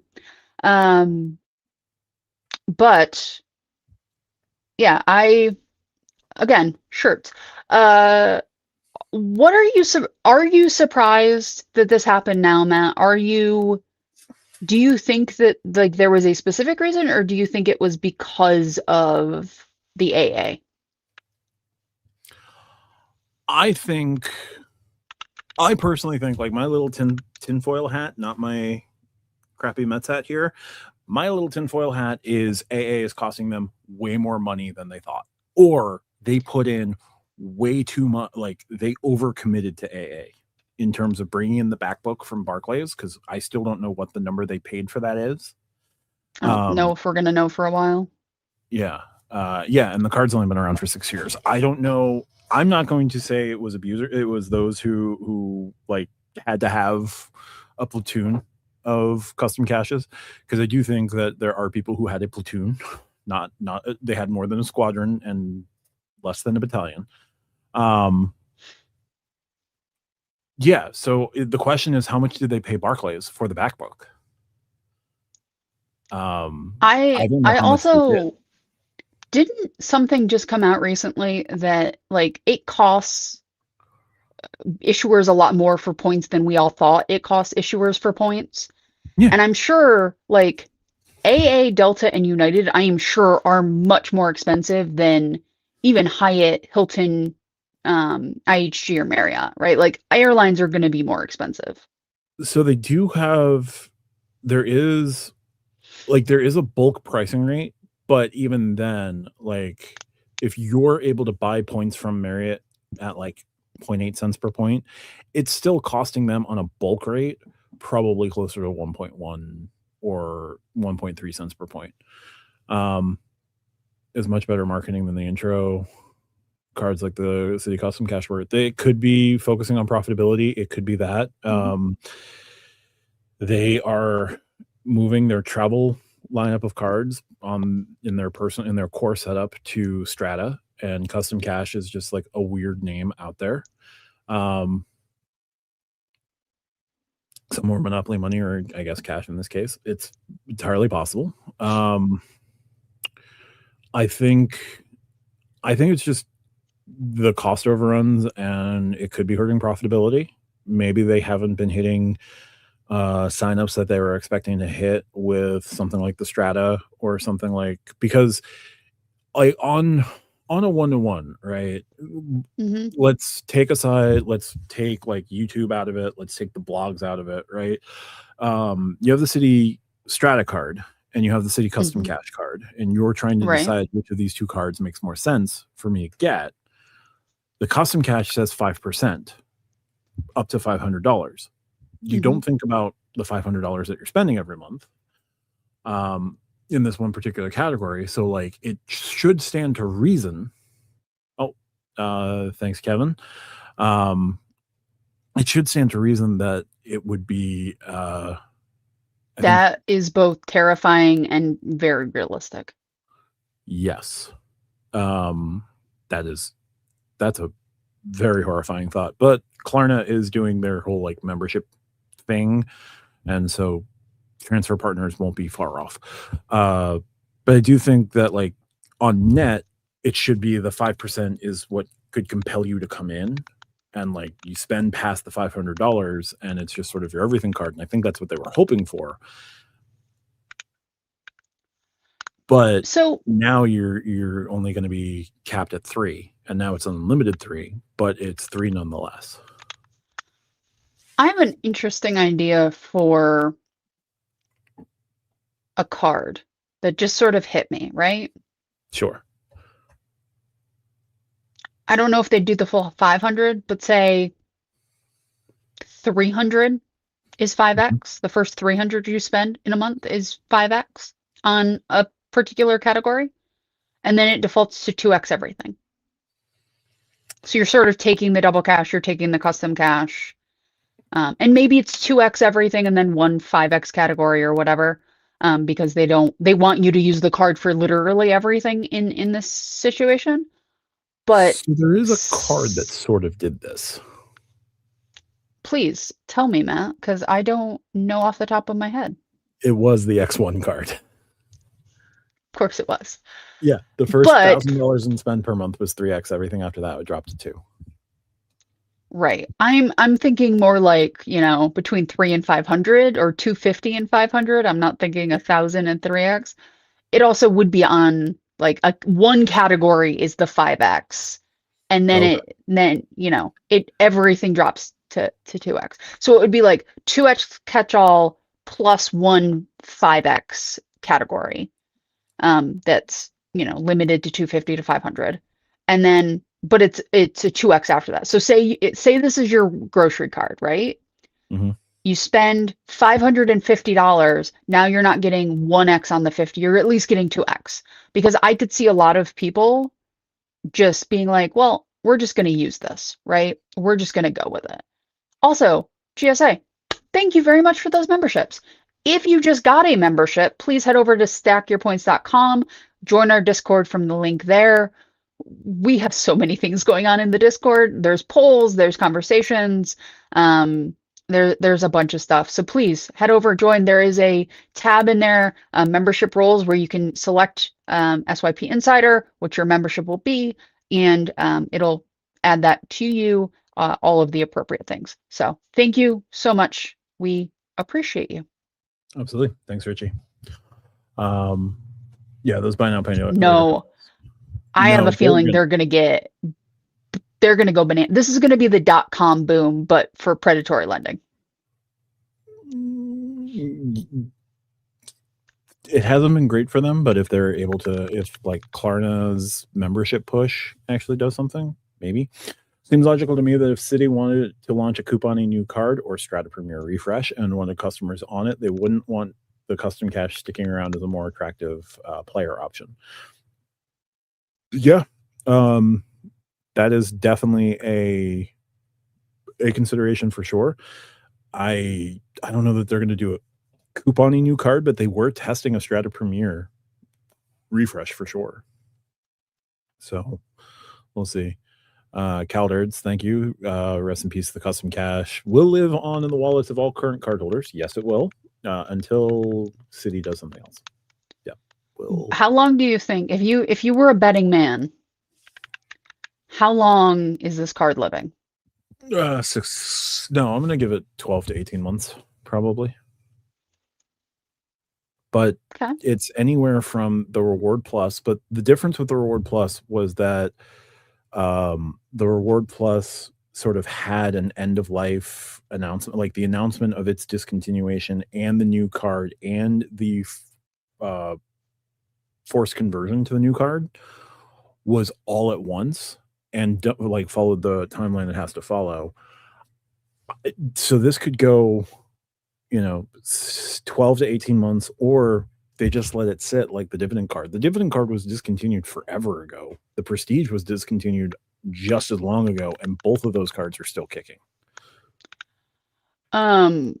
But yeah, again, shirts. What are you surprised that this happened now, Matt? Do you think that like there was a specific reason, or do you think it was because of the AA? I personally think, like, my little tinfoil hat, not my crappy Mets hat here. My little tinfoil hat is AA is costing them way more money than they thought, or they put in way too much. Like, they overcommitted to AA in terms of bringing in the back book from Barclays, because I still don't know what the number they paid for that is. I don't know if we're gonna know for a while. Yeah, and the card's only been around for 6 years. I don't know. I'm not going to say it was abuser. It was those who like had to have a platoon of custom caches, because I do think that there are people who had a platoon, not they had more than a squadron and less than a battalion. Yeah, so the question is, how much did they pay Barclays for the back book? I also didn't something just come out recently that like it costs issuers a lot more for points than we all thought it costs issuers for points. Yeah. And I'm sure like AA, Delta, and United, I am sure are much more expensive than even Hyatt, Hilton, IHG, or Marriott, right? Like airlines are going to be more expensive. So they do have, there is a bulk pricing rate, but even then, like if you're able to buy points from Marriott at like 0.8 cents per point, it's still costing them on a bulk rate probably closer to 1.1 or 1.3 cents per point. Is much better marketing than the intro cards like the Citi Custom Cash were. They could be focusing on profitability. It could be that. They are moving their travel lineup of cards in their core setup to Strata, and Custom Cash is just like a weird name out there. Some more monopoly money, or I guess cash in this case. It's entirely possible. I think it's just the cost overruns, and it could be hurting profitability. Maybe they haven't been hitting signups that they were expecting to hit with something like the Strata or something like, because like on a 1-to-1, right? Let's take like YouTube out of it. Let's take the blogs out of it, right? You have the Citi Strata card and you have the Citi Custom Cash card, and you're trying to decide which of these two cards makes more sense for me to get. The Custom Cash says 5% up to $500. You don't think about the $500 that you're spending every month in this one particular category. So like it should stand to reason. Thanks, Kevin. It should stand to reason that it would be that is both terrifying and very realistic. Yes. That's a very horrifying thought. But Klarna is doing their whole like membership thing, and so transfer partners won't be far off. But I do think that like on net, it should be the 5% is what could compel you to come in, and like you spend past the $500 and it's just sort of your everything card. And I think that's what they were hoping for. But so now you're only going to be capped at 3, and now it's unlimited 3, but it's 3 nonetheless. I have an interesting idea for a card that just sort of hit me, right? Sure. I don't know if they'd do the full 500, but say 300 is 5x. The first 300 you spend in a month is 5x on a particular category, and then it defaults to 2x everything. So you're sort of taking the double cash, you're taking the custom cash, and maybe it's 2x everything and then one 5x category or whatever, because they want you to use the card for literally everything in this situation. But so there is a card that sort of did this. Please tell me, Matt, because I don't know off the top of my head. It was the X1 card. Of course it was. Yeah, the first $1,000 in spend per month was 3x. Everything after that would drop to 2. Right. I'm thinking more like, between 3 and 500 or 250 and 500. I'm not thinking 1,000 and 3x. It also would be on like one category is the 5x, and then everything drops to 2x. So it would be like 2x catch-all plus one 5x category. That's limited to 250 to 500, and then but it's a 2x after that. So say this is your grocery card, right? You spend $550. Now you're not getting 1x on the 50. You're at least getting 2x, because I could see a lot of people just being like, well, we're just going to use this, right? We're just going to go with it. Also, GSA, thank you very much for those memberships. If you just got a membership, please head over to stackyourpoints.com, join our Discord from the link there. We have so many things going on in the Discord. There's polls, there's conversations, there's a bunch of stuff. So please head over, join. There is a tab in there, membership roles, where you can select SYP Insider, what your membership will be, and it'll add that to you, all of the appropriate things. So thank you so much. We appreciate you. Absolutely. Thanks, Richie. Yeah, those buy now, pay later. No, I have a feeling they're going to go banana. This is going to be the .com boom, but for predatory lending. It hasn't been great for them, but if they're able to, if like Klarna's membership push actually does something, maybe. Seems logical to me that if Citi wanted to launch a couponing new card or Strata Premier refresh and wanted customers on it, they wouldn't want the custom cash sticking around as a more attractive player option. Yeah, that is definitely a consideration for sure. I don't know that they're going to do a couponing new card, but they were testing a Strata Premier refresh for sure. So we'll see. Calderds, thank you. Rest in peace. The custom cash will live on in the wallets of all current cardholders. Yes, it will. Until Citi does something else. Yeah. Will. How long do you think, if you were a betting man, how long is this card living? 6. No, I'm gonna give it 12 to 18 months, probably. But Okay. it's anywhere from the Reward Plus. But the difference with the Reward Plus was that the Reward Plus sort of had an end of life announcement, like the announcement of its discontinuation and the new card and the forced conversion to the new card was all at once and like followed the timeline it has to follow. So this could go, 12 to 18 months, or they just let it sit like the dividend card. The dividend card was discontinued forever ago. The Prestige was discontinued just as long ago, and both of those cards are still kicking. I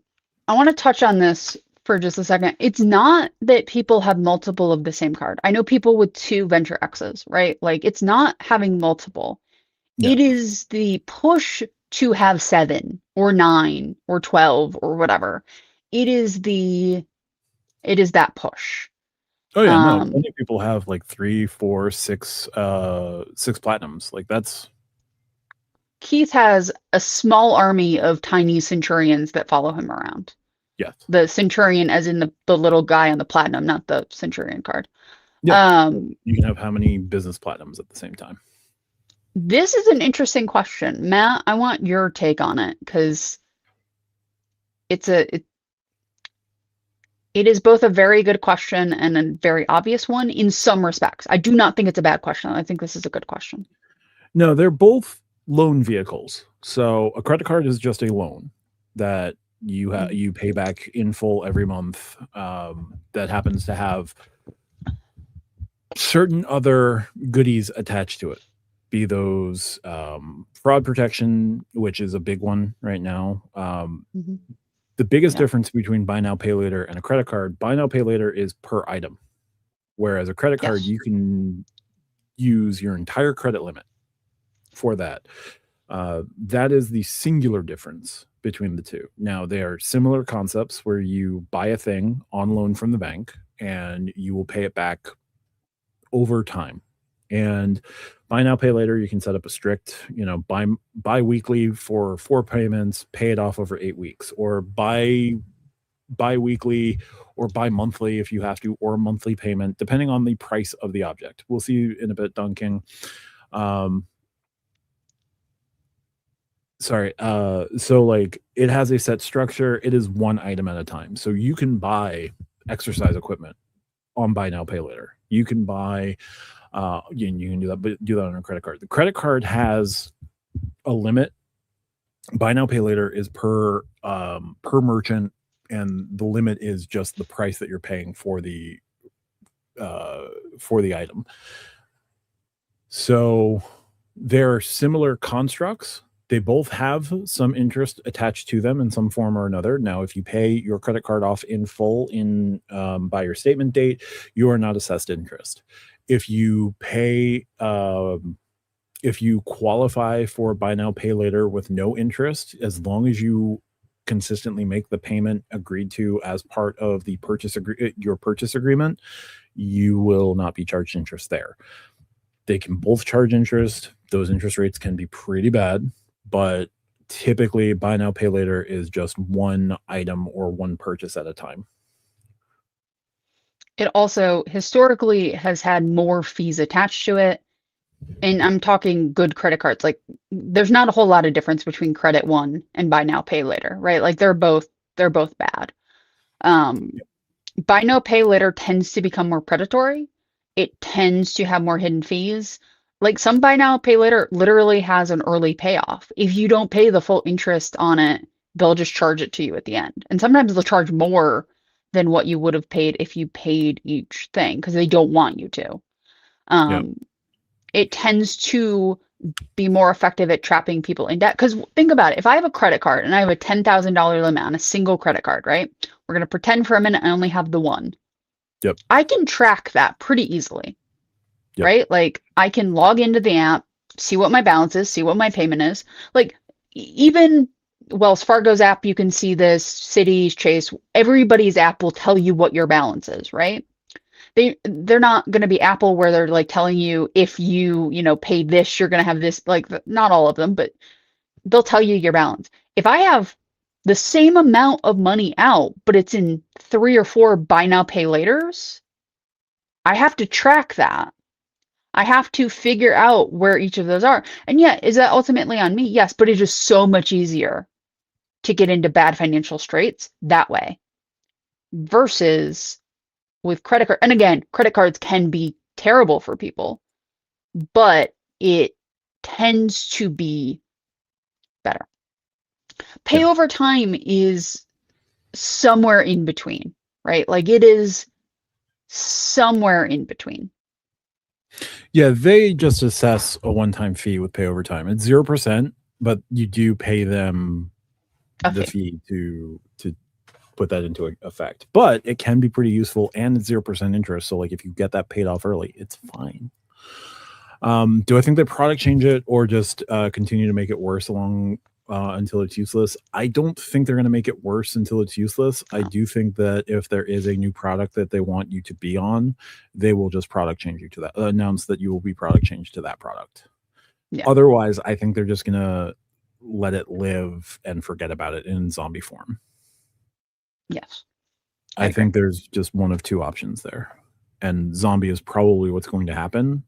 want to touch on this for just a second. It's not that people have multiple of the same card. I know people with 2 Venture X's, right? Like, it's not having multiple. Yeah. It is the push to have 7 or 9 or 12 or whatever. It is that push. Oh yeah, no. Plenty of people have like 3, 4, 6 platinums. Like that's. Keith has a small army of tiny centurions that follow him around. Yes. The centurion as in the little guy on the platinum, not the centurion card. Yeah. You can have how many business platinums at the same time? This is an interesting question. Matt, I want your take on it because it is both a very good question and a very obvious one in some respects. I do not think it's a bad question. I think this is a good question. No, they're both loan vehicles. So a credit card is just a loan that you pay back in full every month. That happens to have certain other goodies attached to it. Be those fraud protection, which is a big one right now. The biggest difference between buy now, pay later and a credit card, buy now, pay later is per item. Whereas a credit card, you can use your entire credit limit for that. That is the singular difference between the two. Now, they are similar concepts where you buy a thing on loan from the bank and you will pay it back over time. And buy now, pay later, you can set up a strict, bi-weekly for 4 payments, pay it off over 8 weeks, or bi-weekly or bi-monthly if you have to, or a monthly payment, depending on the price of the object. We'll see you in a bit, Duncan. So like it has a set structure. It is one item at a time. So you can buy exercise equipment on buy now, pay later. You can buy, you can do that, but do that on a credit card. The credit card has a limit. Buy now, pay later is per merchant, and the limit is just the price that you're paying for the item. So they're similar constructs. They both have some interest attached to them in some form or another. Now, if you pay your credit card off in full by your statement date, you are not assessed interest. If you pay, if you qualify for buy now, pay later with no interest, as long as you consistently make the payment agreed to as part of the your purchase agreement, you will not be charged interest there. They can both charge interest. Those interest rates can be pretty bad, but typically buy now, pay later is just one item or one purchase at a time. It also historically has had more fees attached to it. And I'm talking good credit cards. Like there's not a whole lot of difference between Credit One and Buy Now Pay Later, right? Like they're both bad. Um, Buy Now Pay Later tends to become more predatory. It tends to have more hidden fees. Like some Buy Now Pay Later literally has an early payoff. If you don't pay the full interest on it, they'll just charge it to you at the end. And sometimes they'll charge more than what you would have paid if you paid each thing because they don't want you to. Yeah. Um, it tends to be more effective at trapping people in debt. Because think about it, if I have a credit card and I have a $10,000 limit on a single credit card, right? We're going to pretend for a minute I only have the one. Yep. I can track that pretty easily, Yep. right? Like I can log into the app, see what my balance is, see what my payment is. Like even Wells Fargo's app, you can see this, Citi, Chase, everybody's app will tell you what your balance is, right? They're not going to be Apple where they're like telling you if you pay this, you're going to have this, like not all of them, but they'll tell you your balance. If I have the same amount of money out, but it's in 3 or 4 buy now, pay laters, I have to track that. I have to figure out where each of those are. And yeah, is that ultimately on me? Yes, but it's just so much easier to get into bad financial straits that way versus with credit card. And again, credit cards can be terrible for people, but it tends to be better. Pay Yeah. over time is somewhere in between, right? Like it is somewhere in between. Yeah, they just assess a one-time fee with pay over time. It's 0%, but you do pay them the fee to put that into effect. But it can be pretty useful, and it's 0% interest. So like if you get that paid off early, it's fine. Do I think they product change it or just continue to make it worse until it's useless? I don't think they're going to make it worse until it's useless. I do think that if there is a new product that they want you to be on, they will just product change you to that, announce that you will be product changed to that product. Yeah. Otherwise, I think they're just going to let it live and forget about it in zombie form. Yes. I think there's just one of two options there. And zombie is probably what's going to happen.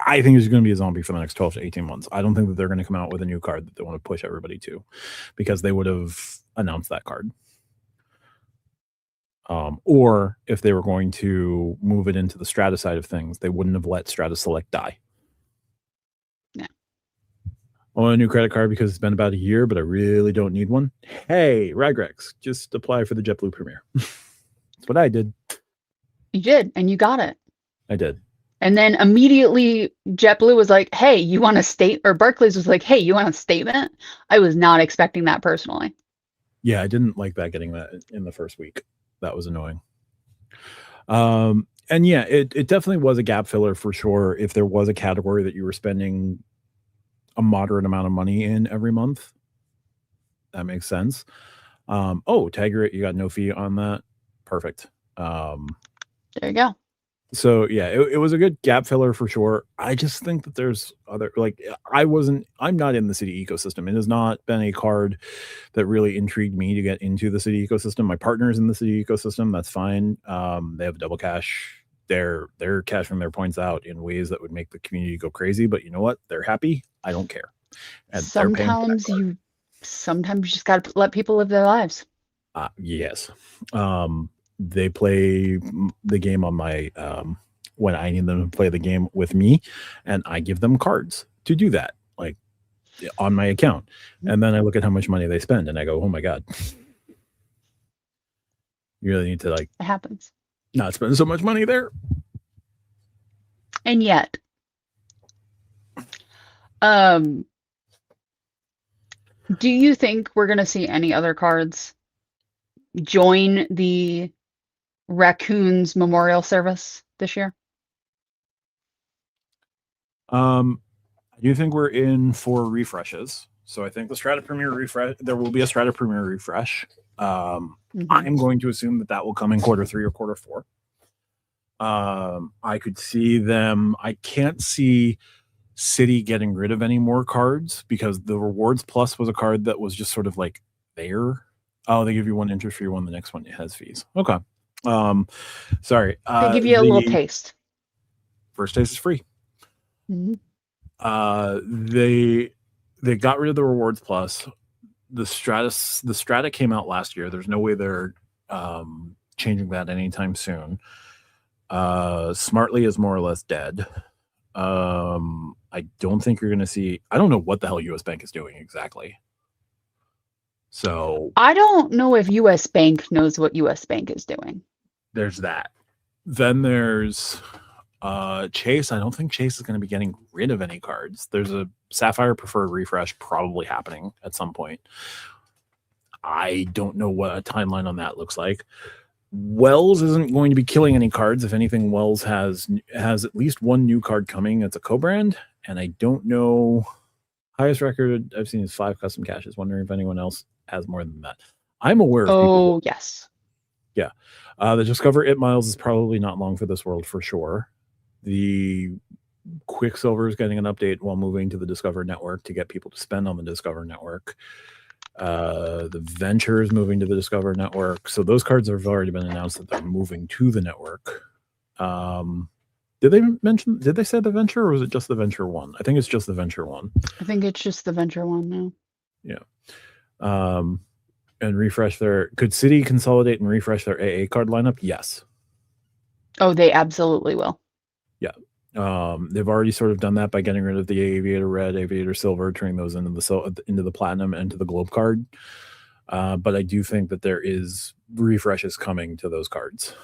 I think there's going to be a zombie for the next 12 to 18 months. I don't think that they're going to come out with a new card that they want to push everybody to because they would have announced that card. Or if they were going to move it into the Strata side of things, they wouldn't have let Strata Select die. Yeah. I want a new credit card because it's been about a year, but I really don't need one. Hey, Ragrex, just apply for the JetBlue Premier. That's what I did. You did, and you got it. I did. And then immediately JetBlue was like, hey, you want a state? Or Barclays was like, hey, you want a statement? I was not expecting that personally. Yeah, I didn't like that getting that in the first week. That was annoying. And yeah, it definitely was a gap filler for sure. If there was a category that you were spending a moderate amount of money in every month, that makes sense. Tagger, you got no fee on that. Perfect. There you go. So yeah, it was a good gap filler for sure. I just think that there's other, like, I'm not in the Citi ecosystem. It has not been a card that really intrigued me to get into the Citi ecosystem. My partner's in the Citi ecosystem. That's fine. They have double cash. They're cashing their points out in ways that would make the community go crazy. But you know what? They're happy. I don't care. And sometimes you just got to let people live their lives. Yes. They play the game on my when I need them to play the game with me, and I give them cards to do that, like on my account. And then I look at how much money they spend and I go, oh my God. You really need to it happens. Not spend so much money there. And yet, do you think we're going to see any other cards join the Raccoons Memorial Service this year? I do think we're in for refreshes. So I think the Strata Premier refresh, there will be a Strata Premier refresh. I'm going to assume that will come in quarter 3 or quarter 4. I could see them. I can't see Citi getting rid of any more cards because the Rewards Plus was a card that was just sort of like there. Oh, they give you one interest-free one. The next one has fees. Okay. Sorry. They give you a little The taste. first taste is free. Mm-hmm. They got rid of the rewards plus. The Strata came out last year. There's no way they're changing that anytime soon. Smartly is more or less dead. I don't think you're going to see. I don't know what the hell U.S. Bank is doing exactly. So I don't know if U.S. Bank knows what U.S. Bank is doing. there's that. Then there's Chase. I don't think Chase is going to be getting rid of any cards. There's a Sapphire Preferred refresh probably happening at some point. I don't know what a timeline on that looks like. Wells isn't going to be killing any cards. If anything, Wells has at least one new card coming. It's a co-brand, and I don't know. Highest record I've seen is 5 custom caches. Wondering if anyone else has more than that. I'm aware of people. Oh, yes. Yeah. The Discover It Miles is probably not long for this world for sure. The Quicksilver is getting an update while moving to the Discover Network to get people to spend on the Discover Network. The Venture is moving to the Discover Network. So those cards have already been announced that they're moving to the network. Did they say the Venture, or was it just the Venture one? I think it's just the Venture one. I think it's just the Venture one now. Yeah. And refresh could Citi consolidate and refresh their AA card lineup? Yes. Oh, they absolutely will. Yeah. They've already sort of done that by getting rid of the Aviator Red, Aviator Silver, turning those into the Platinum and to the Globe card. But I do think that there is refreshes coming to those cards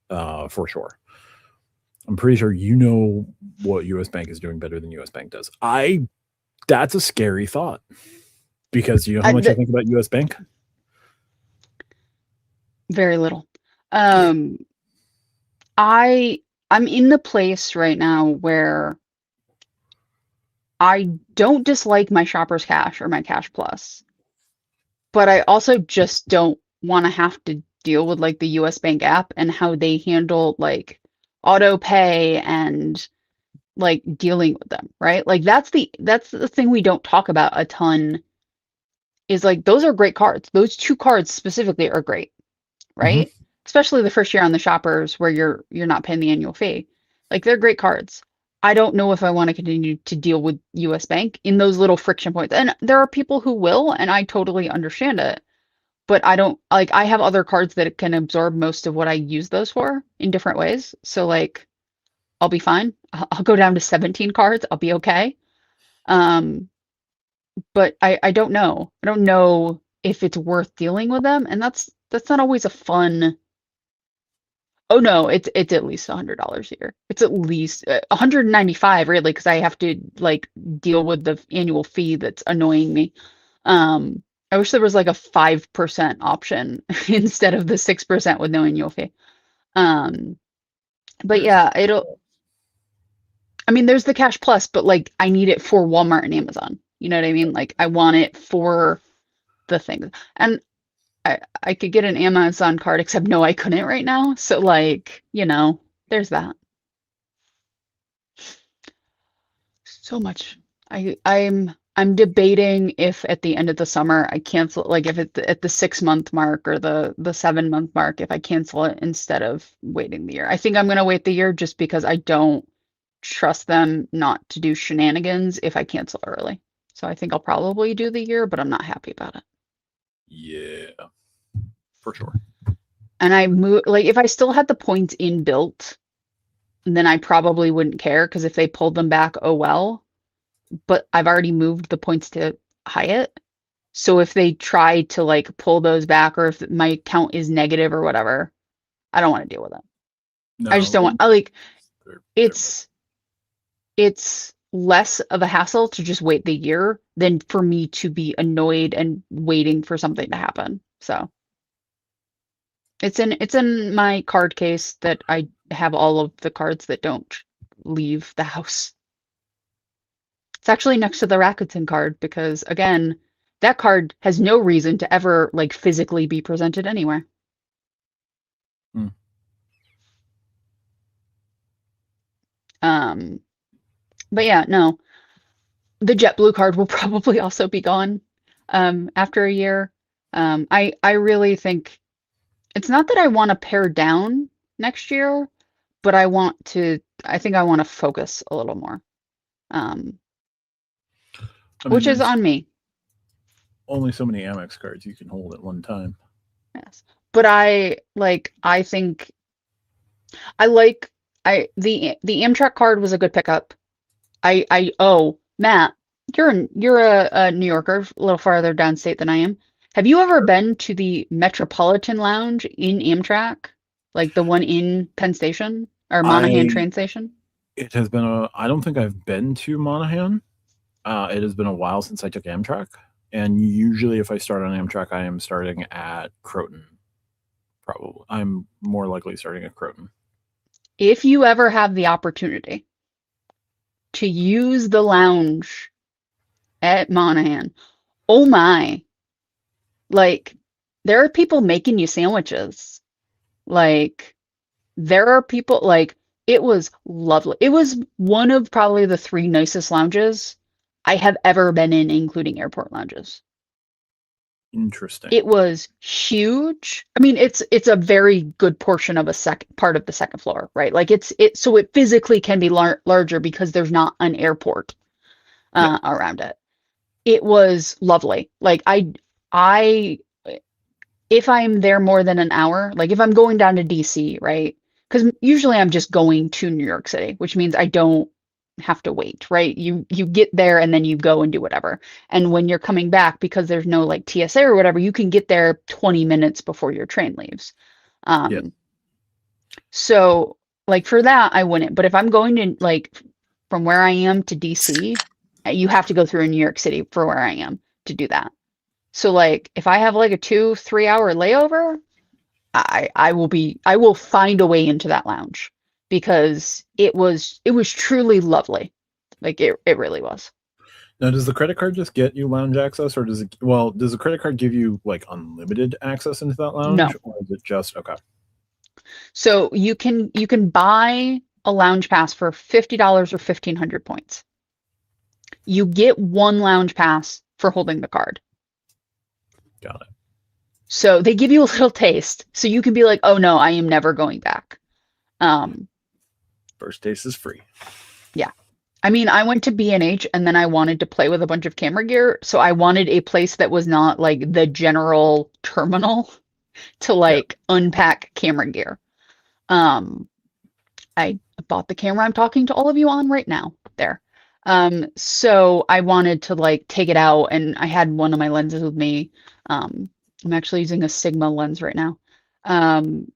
for sure. I'm pretty sure you know what U.S. Bank is doing better than U.S. Bank does. That's a scary thought, because you know how much I think about U.S. Bank? Very little. I'm in the place right now where I don't dislike my Shoppers Cash or my Cash Plus, but I also just don't want to have to deal with like the US Bank app and how they handle like auto pay and like dealing with them, right? Like that's the thing we don't talk about a ton, is like those are great cards. Those 2 cards specifically are great, right? Mm-hmm. Especially the first year on the Shoppers where you're not paying the annual fee. Like they're great cards. I don't know if I want to continue to deal with US Bank in those little friction points. And there are people who will, and I totally understand it. But I don't like, I have other cards that can absorb most of what I use those for in different ways. So like I'll be fine. I'll go down to 17 cards. I'll be okay. But I don't know. I don't know if it's worth dealing with them, and that's not always a fun. Oh no, it's at least $100 a year. It's at least 195 really, because I have to like deal with the annual fee that's annoying me. I wish there was like a 5% option instead of the 6% with no annual fee. But yeah, I mean, there's the Cash Plus, but like I need it for Walmart and Amazon. You know what I mean? Like I want it for the things. And I could get an Amazon card, except no, I couldn't right now. So like, you know, there's that. So much. I'm debating if at the end of the summer I cancel, like if it's at the 6-month mark or the 7-month mark, if I cancel it instead of waiting the year. I think I'm gonna wait the year just because I don't trust them not to do shenanigans if I cancel early. So I think I'll probably do the year, but I'm not happy about it. Yeah, for sure. And I move, like if I still had the points inbuilt, then I probably wouldn't care, because if they pulled them back, oh well. But I've already moved the points to Hyatt. So if they try to like pull those back, or if my count is negative or whatever, I don't want to deal with it. No, I just don't want, I like it's less of a hassle to just wait the year than for me to be annoyed and waiting for something to happen. So it's in my card case that I have all of the cards that don't leave the house. It's actually next to the Rakuten card because again, that card has no reason to ever like physically be presented anywhere. But yeah, no. The JetBlue card will probably also be gone after a year. I really think It's not that I want to pare down next year, but I think I want to focus a little more. Which is there's on me. only so many Amex cards you can hold at one time. Yes. But I think the Amtrak card was a good pickup. Oh, Matt, you're a New Yorker, a little farther downstate than I am. Have you ever been to the Metropolitan Lounge in Amtrak? Like the one in Penn Station or Monahan train station? It has been I don't think I've been to Monahan. It has been a while since I took Amtrak. And usually if I start on Amtrak, I am starting at Croton. Probably. I'm more likely starting at Croton. If you ever have the opportunity to use the lounge at Monahan, oh my, like there are people making you sandwiches. Like there are people like it was lovely. It was one of probably the 3 nicest lounges I have ever been in, including airport lounges. Interesting. It was huge. I mean, it's a very good portion of part of the second floor, right? Like so it physically can be larger because there's not an airport around it. It was lovely. Like I if I'm there more than an hour, like if I'm going down to DC, right? Because usually I'm just going to New York City, which means I don't have to wait, right? You get there and then you go and do whatever. And when you're coming back, because there's no like TSA or whatever, you can get there 20 minutes before your train leaves. So like for that, I wouldn't. But if I'm going to like from where I am to DC, you have to go through New York City for where I am to do that. So like if I have like a 2-3 hour layover, I will find a way into that lounge because it was truly lovely. Like it really was. Now, does the credit card just get you lounge access, or does the credit card give you like unlimited access into that lounge? No. Or is it just okay? So you can buy a lounge pass for $50 or 1,500 points. You get 1 lounge pass for holding the card. Got it. So they give you a little taste, so you can be like, "Oh no, I am never going back." First taste is free. Yeah. I mean, I went to B&H and then I wanted to play with a bunch of camera gear, so I wanted a place that was not like the general terminal to like unpack camera gear. I bought the camera I'm talking to all of you on right now there. So I wanted to like take it out and I had one of my lenses with me. I'm actually using a Sigma lens right now. And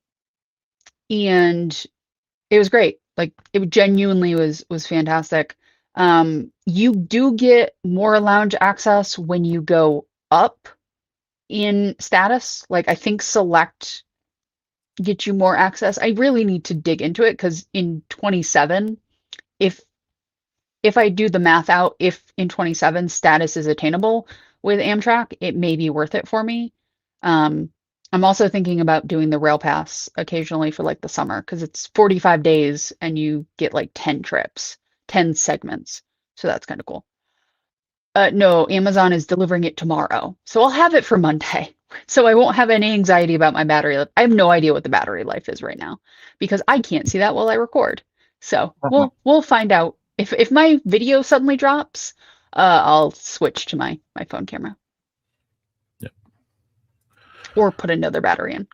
it was great. Like it genuinely was fantastic. You do get more lounge access when you go up in status. Like I think select gets you more access. I really need to dig into it because in 27, if I do the math out, if in 27 status is attainable with Amtrak, it may be worth it for me. I'm also thinking about doing the rail pass occasionally for like the summer because it's 45 days and you get like 10 trips, 10 segments. So that's kind of cool. No, Amazon is delivering it tomorrow. So I'll have it for Monday. So I won't have any anxiety about my battery life. I have no idea what the battery life is right now because I can't see that while I record. So we'll find out. If my video suddenly drops, I'll switch to my phone camera. Yep. Or put another battery in.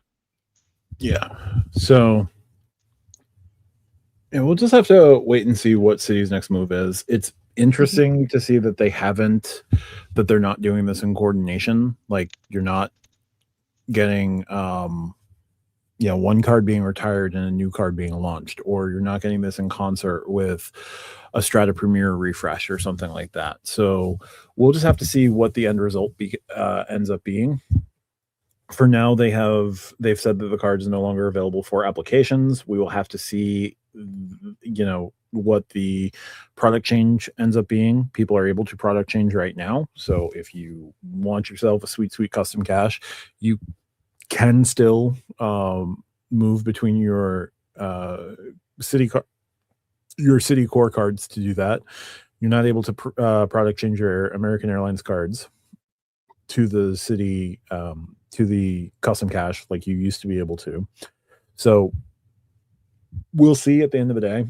Yeah. So we'll just have to wait and see what Citi's next move is. It's interesting to see that they're not doing this in coordination. Like you're not getting one card being retired and a new card being launched, or you're not getting this in concert with a Strata Premier refresh or something like that. So we'll just have to see what the end result ends up being. For now, they've said that the card is no longer available for applications. We will have to see, what the product change ends up being. People are able to product change right now. So if you want yourself a sweet custom cash, you can still move between your Citi core cards to do that. You're not able to product change your American Airlines cards to the Citi to the custom cash like you used to be able to. So we'll see at the end of the day.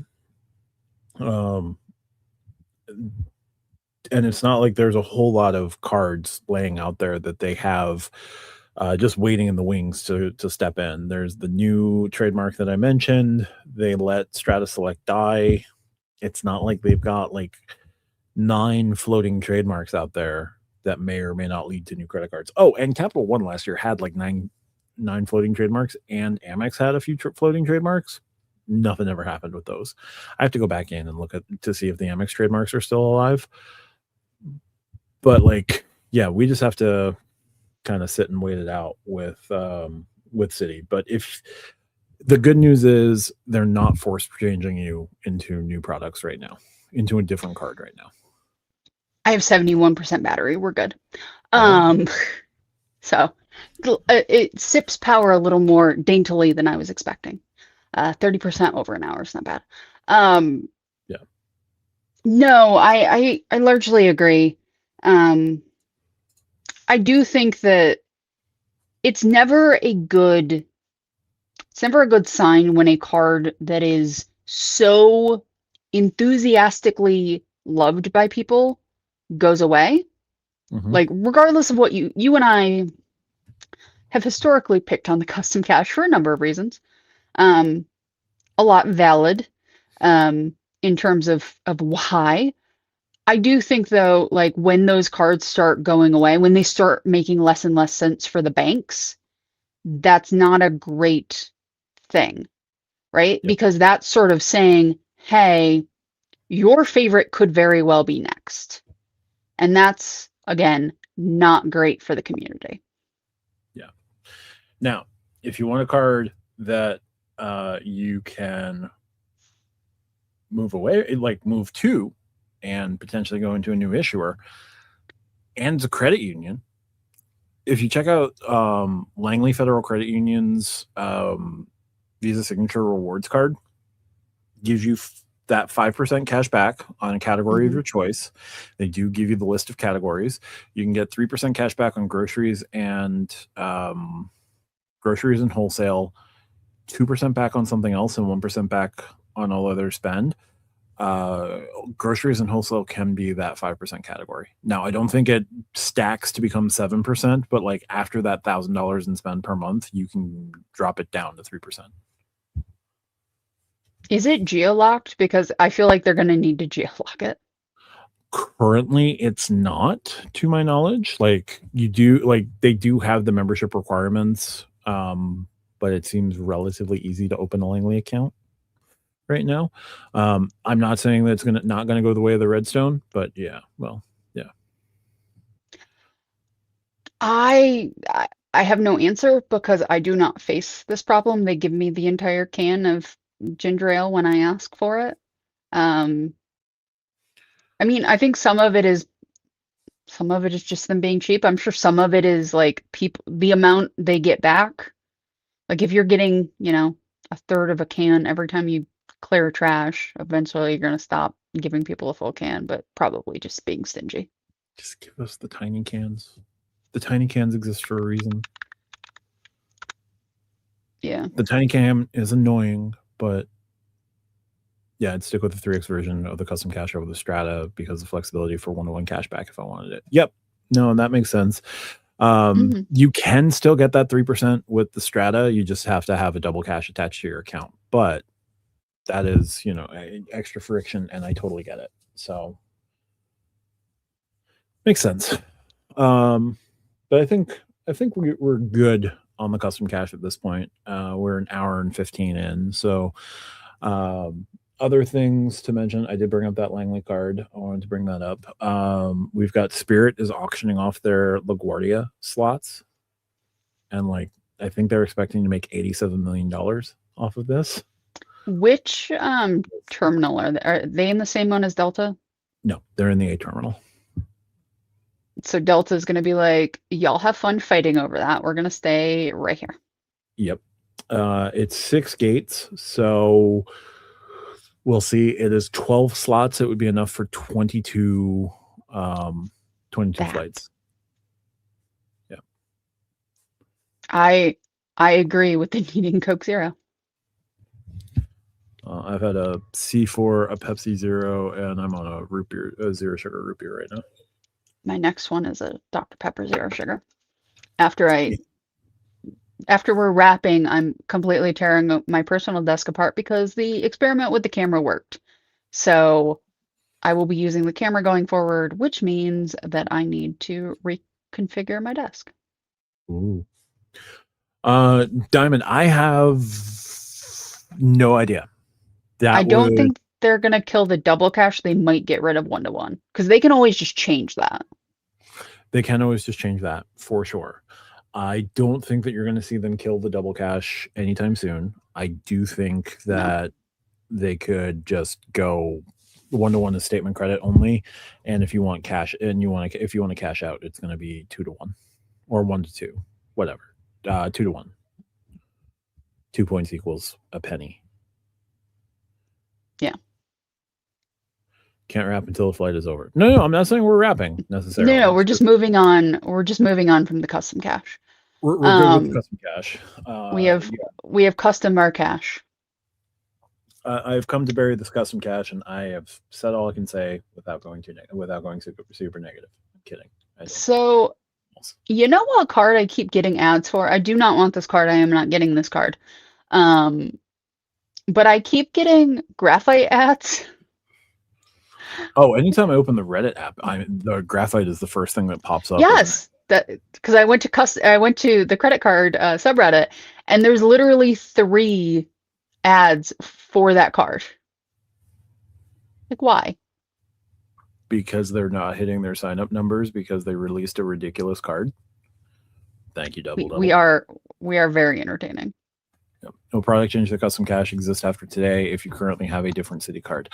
And it's not like there's a whole lot of cards laying out there that they have just waiting in the wings to step in. There's the new trademark that I mentioned. They let Strata Select die. It's not like they've got like 9 floating trademarks out there that may or may not lead to new credit cards. Oh, and Capital One last year had like nine floating trademarks, and Amex had a few floating trademarks. Nothing ever happened with those. I have to go back in and look at to see if the Amex trademarks are still alive. But like, yeah, we just have to kind of sit and wait it out with Citi. But if the good news is they're not force changing you into new products right now, into a different card right now. I have 71% battery. We're good. Yeah. So it sips power a little more daintily than I was expecting. 30% over an hour is not bad. Yeah. No, I largely agree. I do think that it's never a good sign when a card that is so enthusiastically loved by people goes away. Mhm. Like, regardless of what you and I have historically picked on the custom cash for a number of reasons. A lot valid in terms of why. I do think though, like when those cards start going away, when they start making less and less sense for the banks, that's not a great thing, right? Yep. Because that's sort of saying, hey, your favorite could very well be next. And that's, again, not great for the community. Yeah. Now, if you want a card that you can move away, like move to, and potentially go into a new issuer, and it's a credit union. If you check out Langley Federal Credit Union's Visa Signature Rewards card, gives you that 5% cash back on a category of your choice. They do give you the list of categories. You can get 3% cash back on groceries and wholesale, 2% back on something else, and 1% back on all other spend. Groceries and wholesale can be that 5% category. Now, I don't think it stacks to become 7%, but like after that $1,000 in spend per month, you can drop it down to 3%. Is it geo-locked? Because I feel like they're going to need to geo-lock it. Currently, it's not, to my knowledge. Like they do have the membership requirements, but it seems relatively easy to open a Langley account right now. I'm not saying that it's not gonna go the way of the Redstone, but yeah, well, yeah. I have no answer because I do not face this problem. They give me the entire can of ginger ale when I ask for it. I mean, I think some of it is just them being cheap. I'm sure some of it is like the amount they get back. Like if you're getting, a third of a can every time you clear trash, eventually you're going to stop giving people a full can, but probably just being stingy. Just give us the tiny cans. The tiny cans exist for a reason. Yeah. The tiny can is annoying, but yeah, I'd stick with the 3x version of the custom cash over the Strata because of flexibility for 1-to-1 cashback if I wanted it. Yep. No, that makes sense. You can still get that 3% with the Strata. You just have to have a double cash attached to your account. But that is, extra friction, and I totally get it. So makes sense. But I think we're good on the custom cash at this point. We're an hour and 15 in. So other things to mention, I did bring up that Langley card. I wanted to bring that up. We've got Spirit is auctioning off their LaGuardia slots. And like, I think they're expecting to make $87 million off of this. Which terminal are they? Are they in the same one as Delta? No, they're in the A terminal. So Delta is going to be like, y'all have fun fighting over that. We're going to stay right here. Yep. It's 6 gates. So we'll see. It is 12 slots. It would be enough for 22 flights. Yeah. I agree with the needing Coke Zero. I've had a C4, a Pepsi Zero, and I'm on a root beer, a zero sugar root beer right now. My next one is a Dr. Pepper Zero Sugar. After we're wrapping, I'm completely tearing my personal desk apart because the experiment with the camera worked. So I will be using the camera going forward, which means that I need to reconfigure my desk. Ooh. Diamond, I have no idea. I don't think they're going to kill the double cache. They might get rid of one-to-one because they can always just change that. They can always just change that for sure. I don't think that you're going to see them kill the double cache anytime soon. I do think that they could just go one-to-one is statement credit only, and if you want cash and if you want to cash out, it's going to be 2-to-1 or 1-to-2, whatever. 2-to-1. 2 points equals a penny. Yeah. Can't wrap until the flight is over. No, I'm not saying we're wrapping necessarily. No, we're just moving on. We're just moving on from the custom cache. We're good with the custom cache. We have custom cache. I've come to bury this custom cache, and I have said all I can say without going super negative. I'm kidding. So, you know what card I keep getting ads for? I do not want this card. I am not getting this card. But I keep getting graphite ads. Oh, anytime I open the Reddit app, the graphite is the first thing that pops up. Yes, because I went to the credit card subreddit, and there's literally 3 ads for that card. Like, why? Because they're not hitting their sign-up numbers because they released a ridiculous card. Thank you, Double. We are very entertaining. Yep. No product change to custom cache exists after today if you currently have a different Citi card.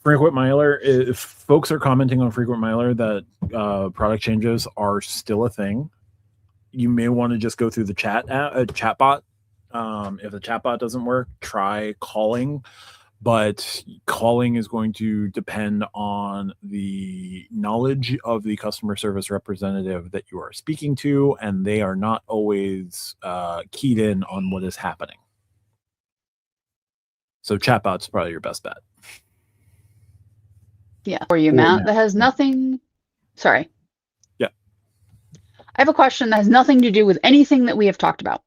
Frequent miler, if folks are commenting on frequent miler that product changes are still a thing, you may want to just go through the chatbot. If the chatbot doesn't work, try calling. But calling is going to depend on the knowledge of the customer service representative that you are speaking to, and they are not always keyed in on what is happening. So chatbot's probably your best bet. Yeah. For you, Matt, that has nothing. Sorry. Yeah. I have a question that has nothing to do with anything that we have talked about.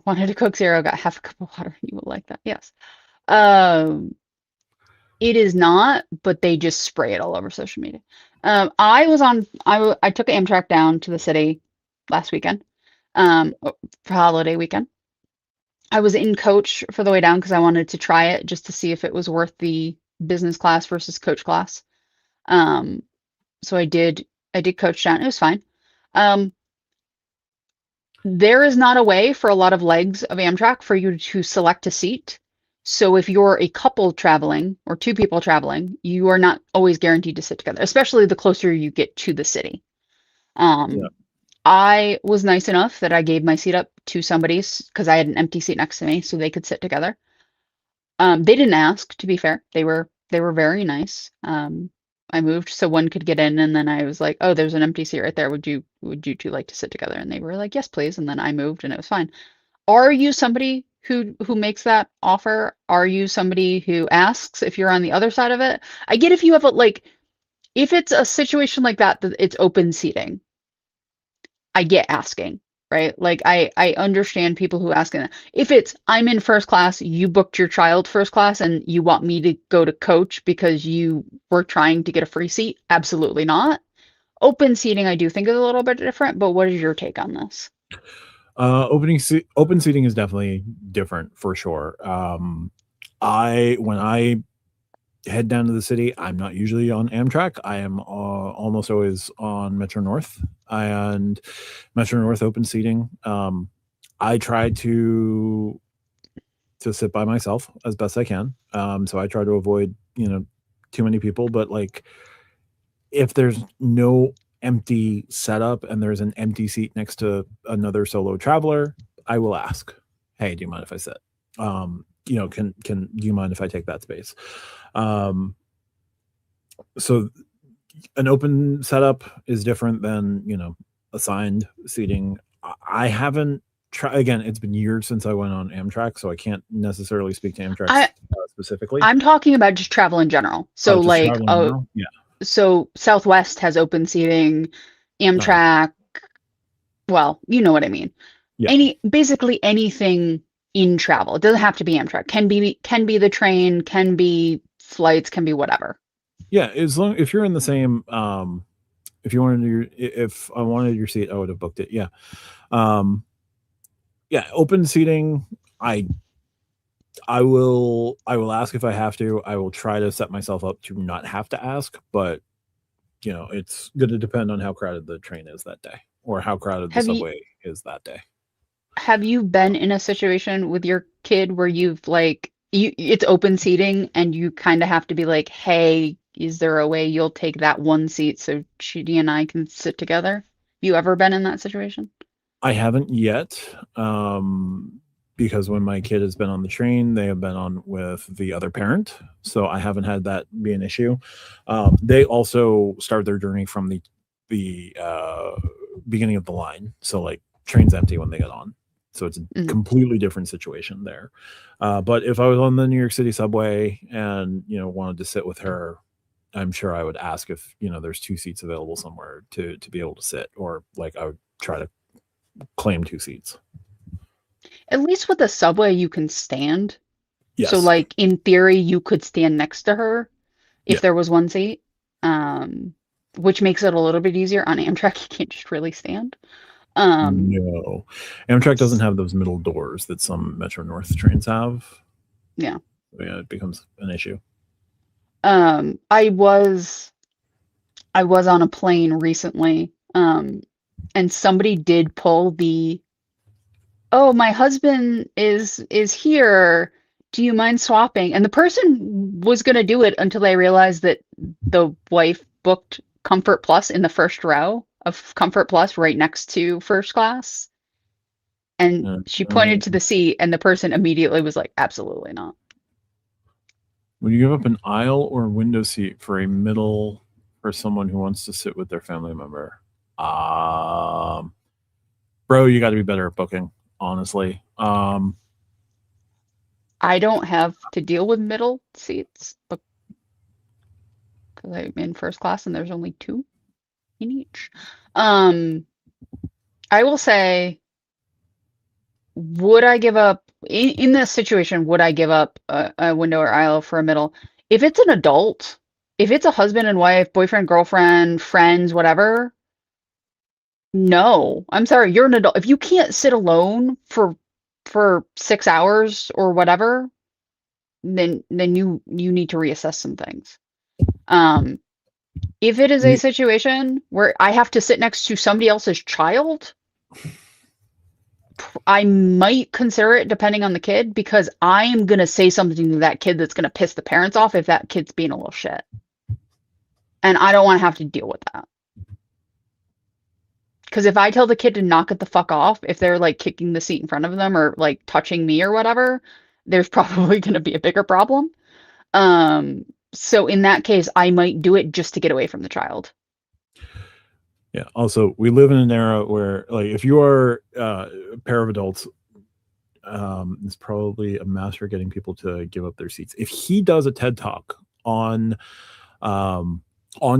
Wanted a Coke Zero, got half a cup of water. You will like that. Yes. It is not, but they just spray it all over social media. I took Amtrak down to the city last weekend, for holiday weekend. I was in coach for the way down because I wanted to try it just to see if it was worth the business class versus coach class. So I did coach down. It was fine. There is not a way for a lot of legs of Amtrak for you to select a seat. So if you're a couple traveling or 2 people traveling, you are not always guaranteed to sit together, especially the closer you get to the city. I was nice enough that I gave my seat up to somebody's because I had an empty seat next to me so they could sit together. They didn't ask, to be fair. They were very nice. I moved so one could get in, and then I was like, "Oh, there's an empty seat right there. Would you 2 like to sit together?" And they were like, "Yes, please." And then I moved, and it was fine. Are you somebody who makes that offer? Are you somebody who asks if you're on the other side of it? I get if you have if it's a situation like that it's open seating. I get asking, right? Like I understand people who ask that. If it's I'm in first class, you booked your child first class, and you want me to go to coach because you were trying to get a free seat, absolutely not. Open seating, I do think is a little bit different, but what is your take on this? Open seating is definitely different for sure. When I head down to the city, I'm not usually on Amtrak. I am almost always on Metro North, and Metro North open seating. I try to sit by myself as best I can. So I try to avoid, too many people, but like if there's no empty setup and there's an empty seat next to another solo traveler, I will ask, "Hey, do you mind if I sit? Can do you mind if I take that space?" So an open setup is different than, assigned seating. I haven't tried. Again, it's been years since I went on Amtrak, so I can't necessarily speak to Amtrak specifically. I'm talking about just travel in general. So just like, travel in general? Yeah. So Southwest has open seating, Amtrak. Well, you know what I mean. Yeah. Basically anything in travel. It doesn't have to be Amtrak. Can be the train, can be flights, can be whatever. Yeah, if you're in the same if I wanted your seat, I would have booked it. Yeah. Yeah, open seating, I will ask if I have to. I will try to set myself up to not have to ask, but it's going to depend on how crowded the train is that day or how crowded the subway is that day. Have you been in a situation with your kid where you've it's open seating and you kind of have to be like, hey, is there a way you'll take that one seat so Chidi and I can sit together? Have you ever been in that situation? I haven't yet, because when my kid has been on the train, they have been on with the other parent, so I haven't had that be an issue. They also start their journey from the beginning of the line, so like train's empty when they get on, so it's a completely different situation there. But if I was on the New York City subway and wanted to sit with her, I'm sure I would ask if there's 2 seats available somewhere to be able to sit, or like I would try to claim 2 seats. At least with the subway, you can stand. Yes. So, like, in theory, you could stand next to her if there was 1 seat, which makes it a little bit easier. On Amtrak, you can't just really stand. No. Amtrak doesn't have those middle doors that some Metro North trains have. Yeah. So yeah, it becomes an issue. I was on a plane recently, and somebody did pull the, oh, my husband is here. Do you mind swapping? And the person was going to do it until they realized that the wife booked Comfort Plus in the first row of Comfort Plus right next to first class. And she pointed to the seat, and the person immediately was like, absolutely not. Would you give up an aisle or window seat for a middle for someone who wants to sit with their family member? Bro, you got to be better at booking, honestly. I don't have to deal with middle seats because I'm in first class and there's only 2 in each. I will say, would I give up in this situation? Would I give up a window or aisle for a middle? If it's an adult, if it's a husband and wife, boyfriend, girlfriend, friends, whatever, no. I'm sorry, you're an adult. If you can't sit alone for 6 hours or whatever, then you need to reassess some things. If it is a situation where I have to sit next to somebody else's child, I might consider it depending on the kid, because I am going to say something to that kid that's going to piss the parents off if that kid's being a little shit. And I don't want to have to deal with that. Because if I tell the kid to knock it the fuck off, if they're like kicking the seat in front of them or like touching me or whatever, there's probably going to be a bigger problem. So in that case, I might do it just to get away from the child. Yeah. Also, we live in an era where, like, if you are a pair of adults, it's probably a master at getting people to give up their seats. If he does a TED Talk on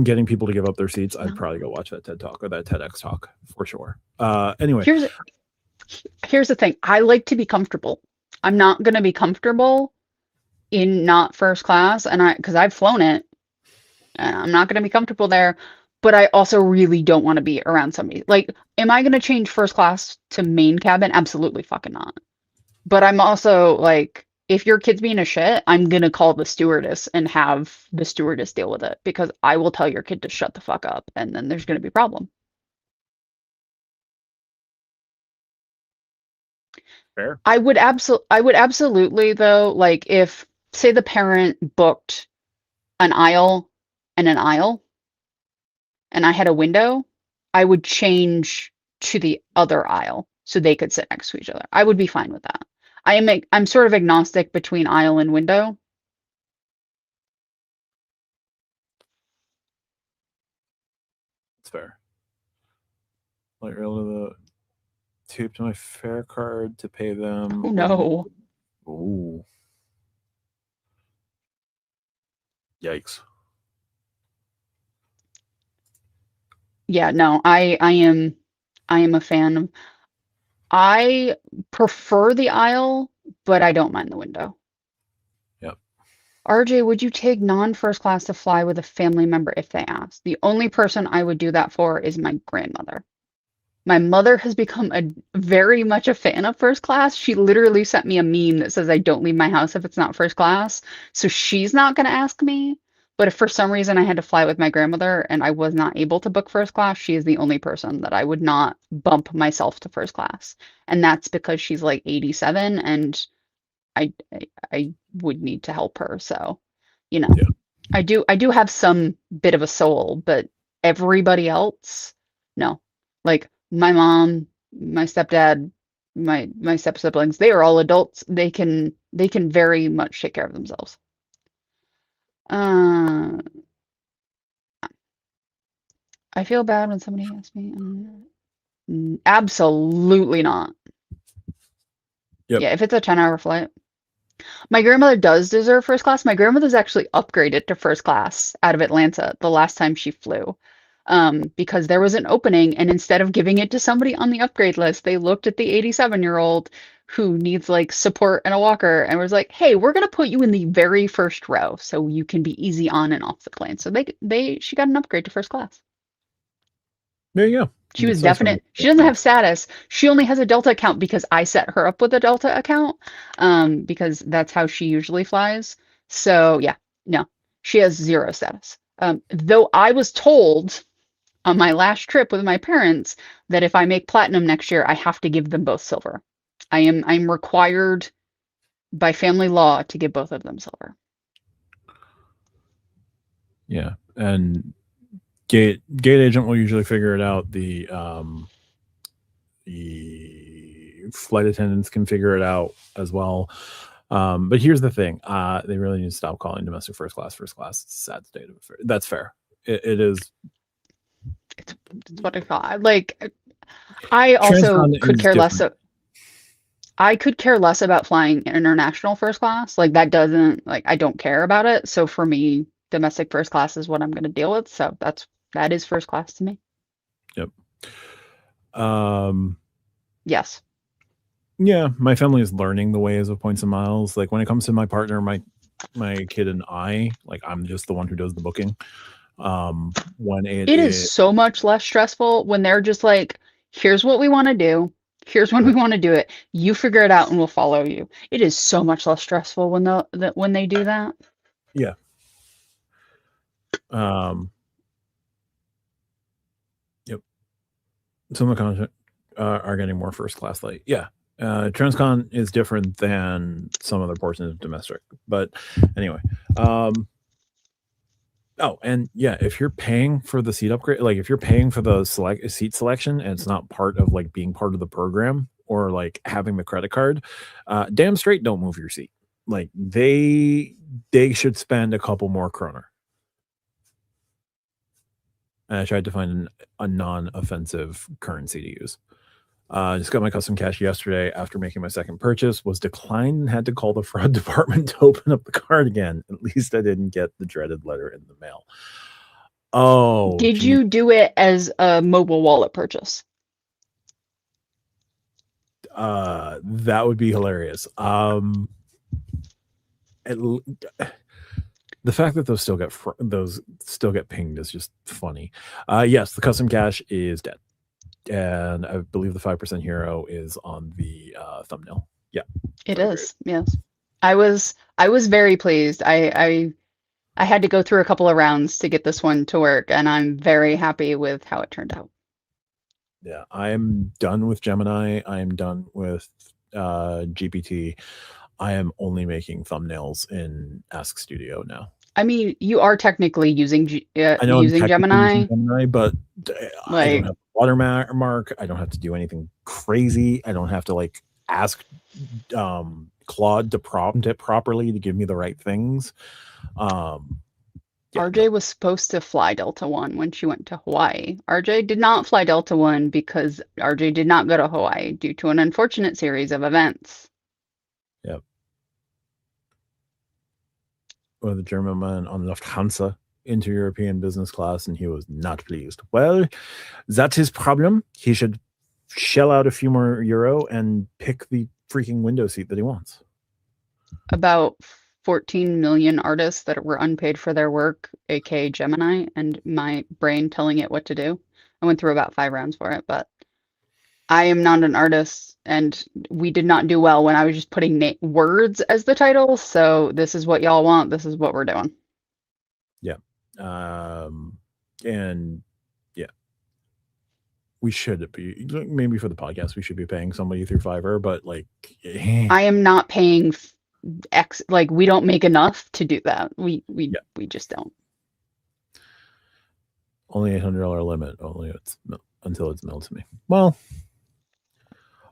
getting people to give up their seats, I'd probably go watch that TED Talk or that TEDx talk for sure. Anyway, here's the thing. I like to be comfortable. I'm not going to be comfortable in not first class, and because I've flown it, and I'm not going to be comfortable there. But I also really don't want to be around somebody. Like, am I going to change first class to main cabin? Absolutely fucking not. But I'm also like, if your kid's being a shit, I'm going to call the stewardess and have the stewardess deal with it, because I will tell your kid to shut the fuck up, and then there's going to be a problem. Fair. I would absolutely, though, like, if, say, the parent booked an aisle and an aisle, and I had a window, I would change to the other aisle so they could sit next to each other. I would be fine with that. I'm sort of agnostic between aisle and window. Like earlier, taped my fare card to pay them. Oh no. Ooh. Yikes. Yeah, no, I am a fan of. I prefer the aisle, but I don't mind the window. Yep. RJ, would you take non-first class to fly with a family member if they ask? The only person I would do that for is my grandmother. My mother has become very much a fan of first class. She literally sent me a meme that says I don't leave my house if it's not first class. So she's not going to ask me. But if for some reason I had to fly with my grandmother and I was not able to book first class, she is the only person that I would not bump myself to first class. And that's because she's like 87 and I would need to help her. So, you know, Yeah. I do have some bit of a soul, but everybody else, no. Like my mom, my stepdad, my step siblings, they are all adults. They can very much take care of themselves. Uh, I feel bad when somebody asks me. Absolutely not. Yep. Yeah, if it's a 10-hour flight. My grandmother does deserve first class. My grandmother's actually upgraded to first class out of Atlanta the last time she flew, because there was an opening, and instead of giving it to somebody on the upgrade list, they looked at the 87-year-old who needs like support and a walker and was like, "Hey, we're gonna put you in the very first row so you can be easy on and off the plane." So she got an upgrade to first class. There you go. She was definite. She doesn't have status. She only has a Delta account because I set her up with a Delta account, because that's how she usually flies. So yeah, no, she has zero status. Though I was told on my last trip with my parents that if I make platinum next year, I have to give them both silver. I'm required by family law to give both of them silver. Yeah, and gate agent will usually figure it out. The flight attendants can figure it out as well. But here's the thing: they really need to stop calling domestic first class first class. It's a sad state of affairs. That's fair. It is. It's what I thought. Like, I also Transcon could is care less. different. I could care less about flying international first class. Like that doesn't like I don't care about it. So for me, domestic first class is what I'm going to deal with. So that is first class to me. Yep. Yes. Yeah, my family is learning the ways of points and miles. Like when it comes to my partner, my kid and I, like I'm just the one who does the booking. When It is so much less stressful when they're just like, here's what we want to do. Here's when we want to do it. You figure it out and we'll follow you. It is so much less stressful when they do that. Yeah. Yep. Some of the content are getting more first class late. Yeah. Transcon is different than some other portions of domestic. But anyway. Oh, and yeah, if you're paying for the seat upgrade, like if you're paying for the seat selection and it's not part of like being part of the program or like having the credit card, damn straight don't move your seat. Like they should spend a couple more kroner. And I tried to find a non-offensive currency to use. Just got my custom cash yesterday after making my second purchase, was declined and had to call the fraud department to open up the card again. At least I didn't get the dreaded letter in the mail. Oh, did you do it as a mobile wallet purchase? That would be hilarious. The fact that those still get pinged is just funny. Yes, the custom cash is dead. And I believe the 5% hero is on the thumbnail. Yeah, it is. Great. Yes, I was very pleased. I had to go through a couple of rounds to get this one to work, and I'm very happy with how it turned out. Yeah, I'm done with Gemini. I'm done with GPT. I am only making thumbnails in Ask Studio now. I mean, you are technically using Gemini. Using Gemini, but I don't have watermark. I don't have to do anything crazy. I don't have to like ask Claude to prompt it properly to give me the right things. Yeah, RJ was supposed to fly Delta One when she went to Hawaii. RJ did not fly Delta One because RJ did not go to Hawaii due to an unfortunate series of events. Yep. Or the German man on Lufthansa into European business class, and he was not pleased. Well, that's his problem. He should shell out a few more euro and pick the freaking window seat that he wants. About 14 million artists that were unpaid for their work, aka Gemini, and my brain telling it what to do. I went through about 5 rounds for it, but I am not an artist, and we did not do well when I was just putting words as the title. So this is what y'all want. This is what we're doing. Yeah. And yeah, we should be, maybe for the podcast, we should be paying somebody through Fiverr, but like, I am not paying X, like we don't make enough to do that. We just don't. Only $800 limit. Only until it's mailed to me. Well,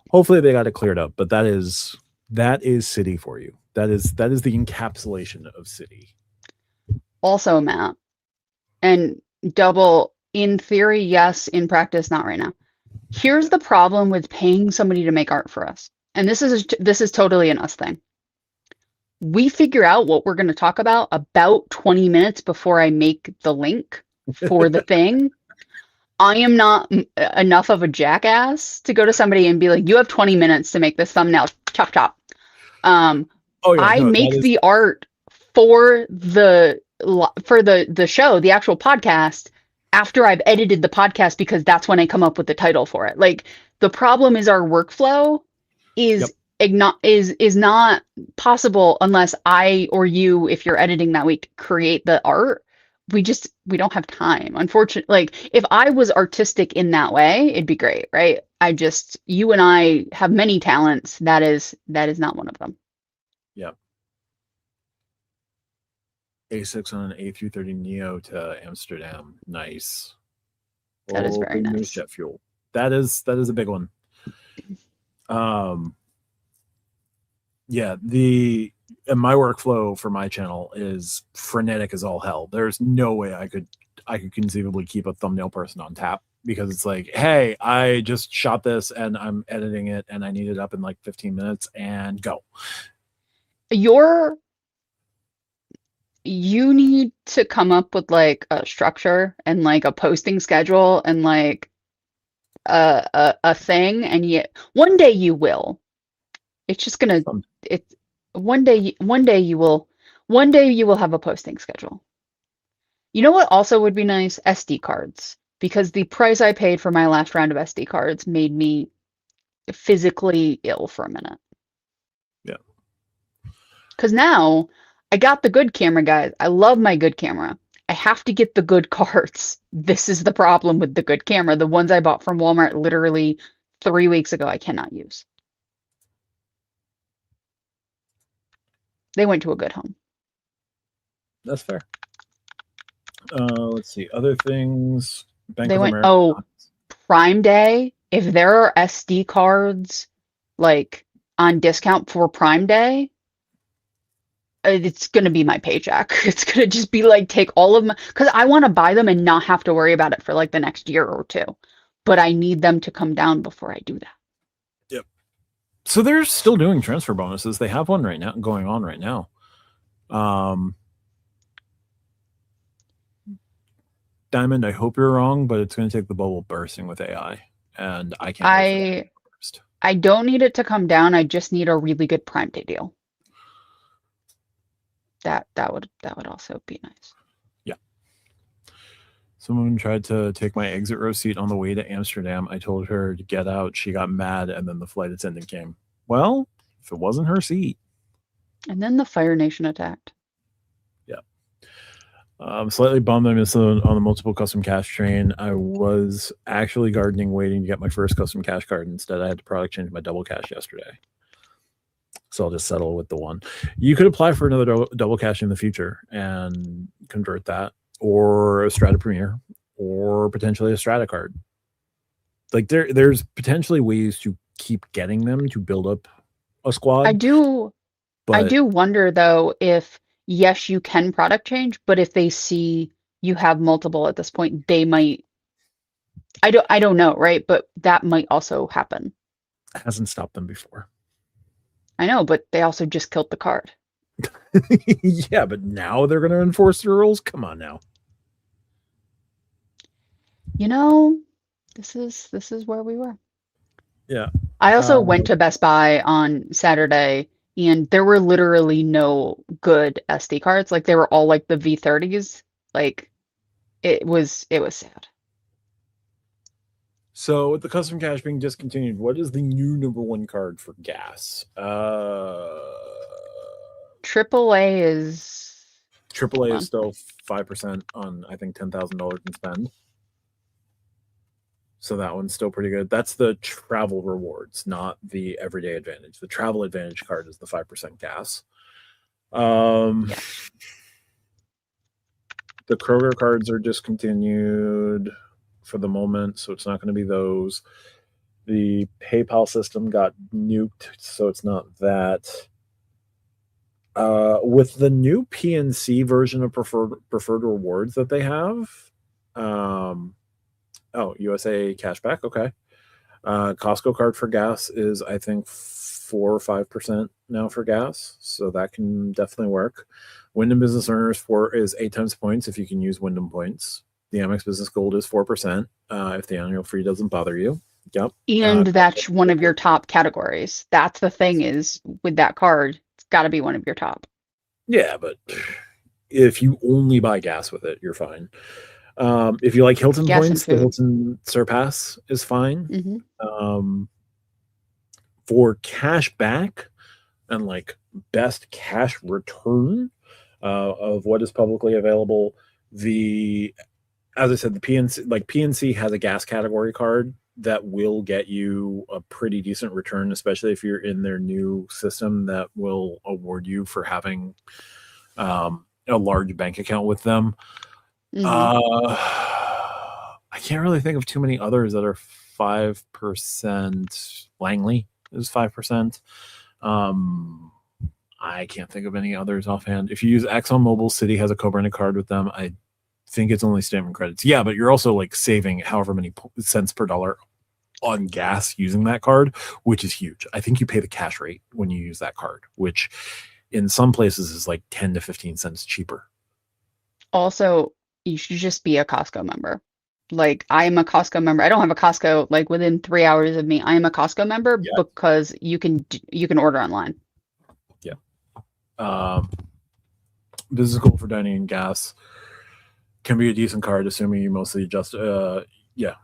hopefully they got it cleared up, but that is Citi for you. That is the encapsulation of Citi. Also, Matt, and double, in theory, yes, in practice, not right now. Here's the problem with paying somebody to make art for us. And this is totally an us thing. We figure out what we're going to talk about 20 minutes before I make the link for the thing. I am not enough of a jackass to go to somebody and be like, you have 20 minutes to make this thumbnail. Chop, chop. I make the art for the show, the actual podcast, after I've edited the podcast, because that's when I come up with the title for it. Like, the problem is our workflow is not possible unless I or you, if you're editing that week, create the art. We don't have time, unfortunately. Like, if I was artistic in that way, it'd be great, right? You and I have many talents. That is not one of them. Yeah. A6 on an A330 Neo to Amsterdam. Nice. That is very nice. Jet fuel. That is a big one. Yeah, and my workflow for my channel is frenetic as all hell. There's no way I could conceivably keep a thumbnail person on tap, because it's like, hey, I just shot this and I'm editing it and I need it up in like 15 minutes and go. You need to come up with like a structure and like a posting schedule and like a thing, and yet one day you will. It's just gonna. It's one day you will have a posting schedule. You know what also would be nice? SD cards, because the price I paid for my last round of SD cards made me physically ill for a minute. Yeah. Because now I got the good camera, guys. I love my good camera. I have to get the good cards. This is the problem with the good camera. The ones I bought from Walmart literally 3 weeks ago, I cannot use. They went to a good home. That's fair. Let's see. Other things. Prime Day. If there are SD cards like on discount for Prime Day, it's going to be my paycheck. It's going to just be like, take all of my, because I want to buy them and not have to worry about it for like the next year or two. But I need them to come down before I do that. Yep. So they're still doing transfer bonuses. They have one right now going on right now. Diamond, I hope you're wrong, but it's going to take the bubble bursting with AI, and I can't. I don't need it to come down. I just need a really good Prime Day deal. That would also be nice. Yeah. Someone tried to take my exit row seat on the way to Amsterdam. I told her to get out. She got mad, and then the flight attendant came. Well, if it wasn't her seat. And then the Fire Nation attacked. Yeah. I'm slightly bummed I missed on the multiple custom cash train. I was actually gardening, waiting to get my first custom cash card. Instead, I had to product change my double cash yesterday. So I'll just settle with the one. You could apply for another double cash in the future and convert that, or a Strata Premier, or potentially a Strata card. Like there's potentially ways to keep getting them to build up a squad. I do wonder though, if yes, you can product change, but if they see you have multiple at this point, they might. I don't know, right? But that might also happen. It hasn't stopped them before. I know, but they also just killed the card. Yeah, but now they're going to enforce the rules? Come on now. You know, this is where we were. Yeah. I also went to Best Buy on Saturday, and there were literally no good SD cards. Like they were all like the V30s. Like it was sad. So with the custom cash being discontinued, what is the new number one card for gas? AAA is AAA is still 5% on, I think, $10,000 in spend. So that one's still pretty good. That's the travel rewards, not the everyday advantage. The travel advantage card is the 5% gas. Yeah. The Kroger cards are discontinued for the moment, so it's not going to be those. The PayPal system got nuked, so it's not that. With the new PNC version of preferred rewards that they have, USA cashback, okay. Costco card for gas is, I think, 4 or 5% now for gas, so that can definitely work. Wyndham Business Earners is 8 times points if you can use Wyndham points. The Amex Business Gold is 4% if the annual fee doesn't bother you. Yep. And that's one of your top categories. That's the thing is with that card, it's got to be one of your top. Yeah, but if you only buy gas with it, you're fine. If you like Hilton Gas points, the Hilton Surpass is fine. Mm-hmm. For cash back and like best cash return of what is publicly available, as I said, the PNC has a gas category card that will get you a pretty decent return, especially if you're in their new system that will award you for having a large bank account with them. Mm-hmm. I can't really think of too many others that are 5%. Langley is 5%. I can't think of any others offhand. If you use ExxonMobil, Citi has a co-branded card with them. I think it's only statement credits. Yeah, but you're also like saving however many cents per dollar on gas using that card, which is huge. I think you pay the cash rate when you use that card, which in some places is like 10 to 15 cents cheaper. Also, you should just be a Costco member. Like I am a Costco member. I don't have a Costco like within 3 hours of me. I am a Costco member because you can order online. Yeah. This is cool for dining and gas. Can be a decent card, assuming you mostly just yeah.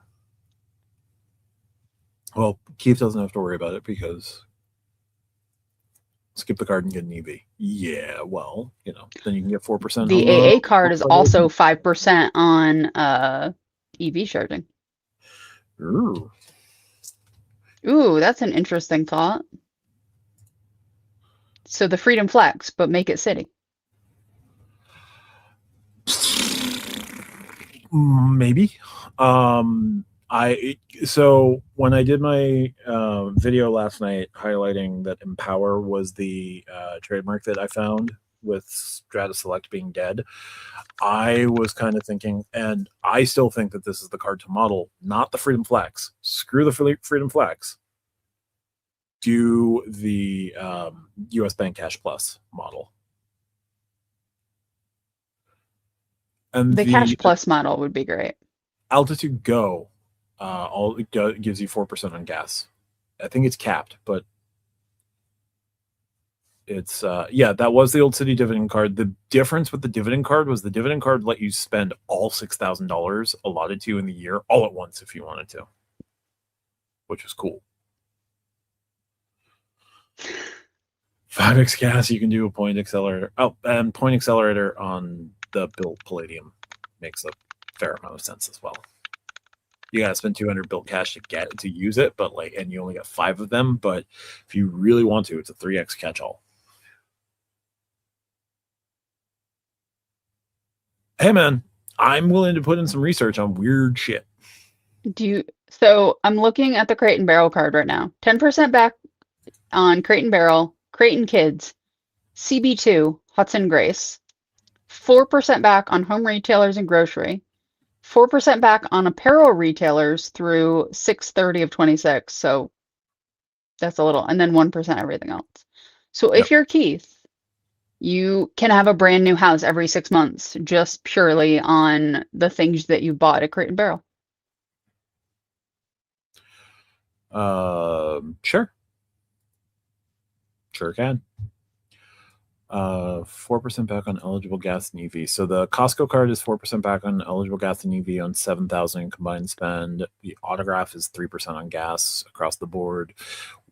Well, Keith doesn't have to worry about it because skip the card and get an EV. Yeah, well, then you can get 4%. The AA card is also 5% on EV charging. Ooh, that's an interesting thought. So the Freedom Flex, but make it Citi. Maybe. So when I did my video last night highlighting that Empower was the trademark that I found with Strata Select being dead, I was kind of thinking, and I still think that this is the card to model, not the Freedom Flex. Screw the Freedom Flex. Do the US Bank Cash Plus model. And the Cash Plus model would be great. Altitude Go gives you 4% on gas. I think it's capped, but it's that was the old Citi dividend card. The difference with the dividend card was the dividend card let you spend all $6,000 allotted to you in the year all at once if you wanted to, which was cool. 5x gas, you can do a point accelerator. Oh, and point accelerator on the built Palladium makes a fair amount of sense as well. You gotta spend 200 built cash to use it, but and you only get 5 of them. But if you really want to, it's a 3x catch-all. Hey man, I'm willing to put in some research on weird shit. So I'm looking at the Crate and Barrel card right now. 10% back on Crate and Barrel, Crate and Kids, CB2, Hudson Grace, 4% back on home retailers and grocery, 4% back on apparel retailers through 6/30 of 26. So that's a little, and then 1% everything else. So Yep. if you're Keith, you can have a brand new house every 6 months just purely on the things that you bought at Crate and Barrel. Sure. Sure can. 4% back on eligible gas and EV. So the Costco card is 4% back on eligible gas and EV on 7,000 in combined spend. The Autograph is 3% on gas across the board.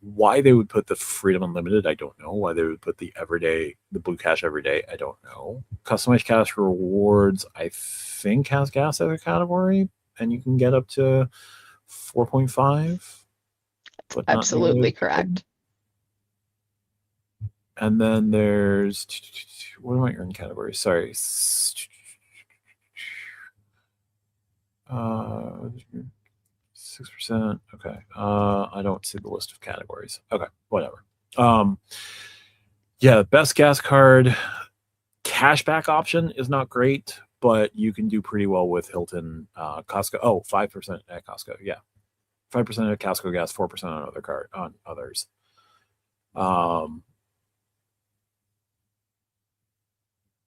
Why they would put the Freedom Unlimited, I don't know. Why they would put the Everyday, the Blue Cash Everyday, I don't know. Customized Cash Rewards, I think has gas as a category, and you can get up to 4.5. But Absolutely correct. And then there's, what are my earn categories? Sorry. 6%. Okay. I don't see the list of categories. Okay, whatever. Yeah, best gas card cashback option is not great, but you can do pretty well with Hilton, Costco. Oh, 5% at Costco. Yeah. 5% at Costco gas, 4% on others.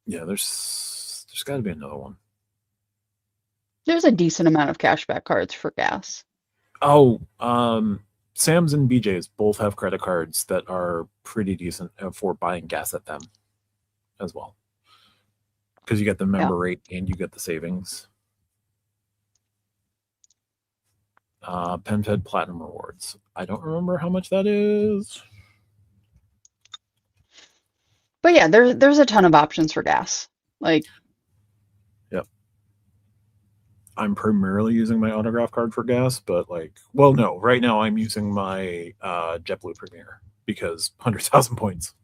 Yeah, there's got to be another one. There's a decent amount of cashback cards for gas. Oh, Sam's and BJ's both have credit cards that are pretty decent for buying gas at them as well. Because you get the member rate and you get the savings. PenFed Platinum Rewards. I don't remember how much that is. But yeah, there's a ton of options for gas. Like, yep. I'm primarily using my Autograph card for gas, but well, no, right now I'm using my JetBlue Premier because 100,000 points.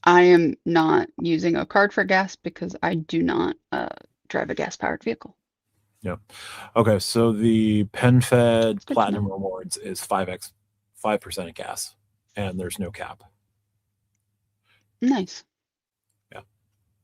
I am not using a card for gas because I do not drive a gas-powered vehicle. Yeah. Okay, so the PenFed Platinum Rewards is 5% of gas, and there's no cap. Nice. Yeah.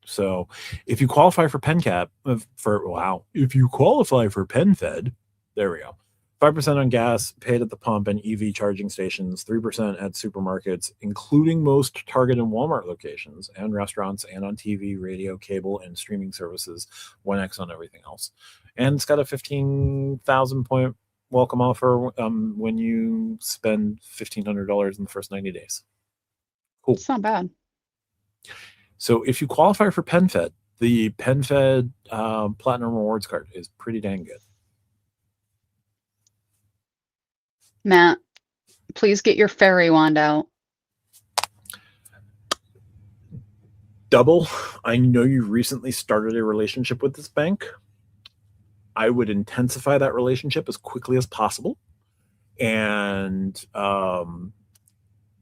So if you qualify for PenCap, if you qualify for PenFed, there we go. 5% on gas paid at the pump and EV charging stations, 3% at supermarkets, including most Target and Walmart locations, and restaurants, and on TV, radio, cable, and streaming services, 1x on everything else. And it's got a 15,000 point welcome offer when you spend $1,500 in the first 90 days. Cool. It's not bad. So if you qualify for PenFed, the PenFed Platinum Rewards card is pretty dang good. Matt, please get your fairy wand out. Double, I know you recently started a relationship with this bank. I would intensify that relationship as quickly as possible and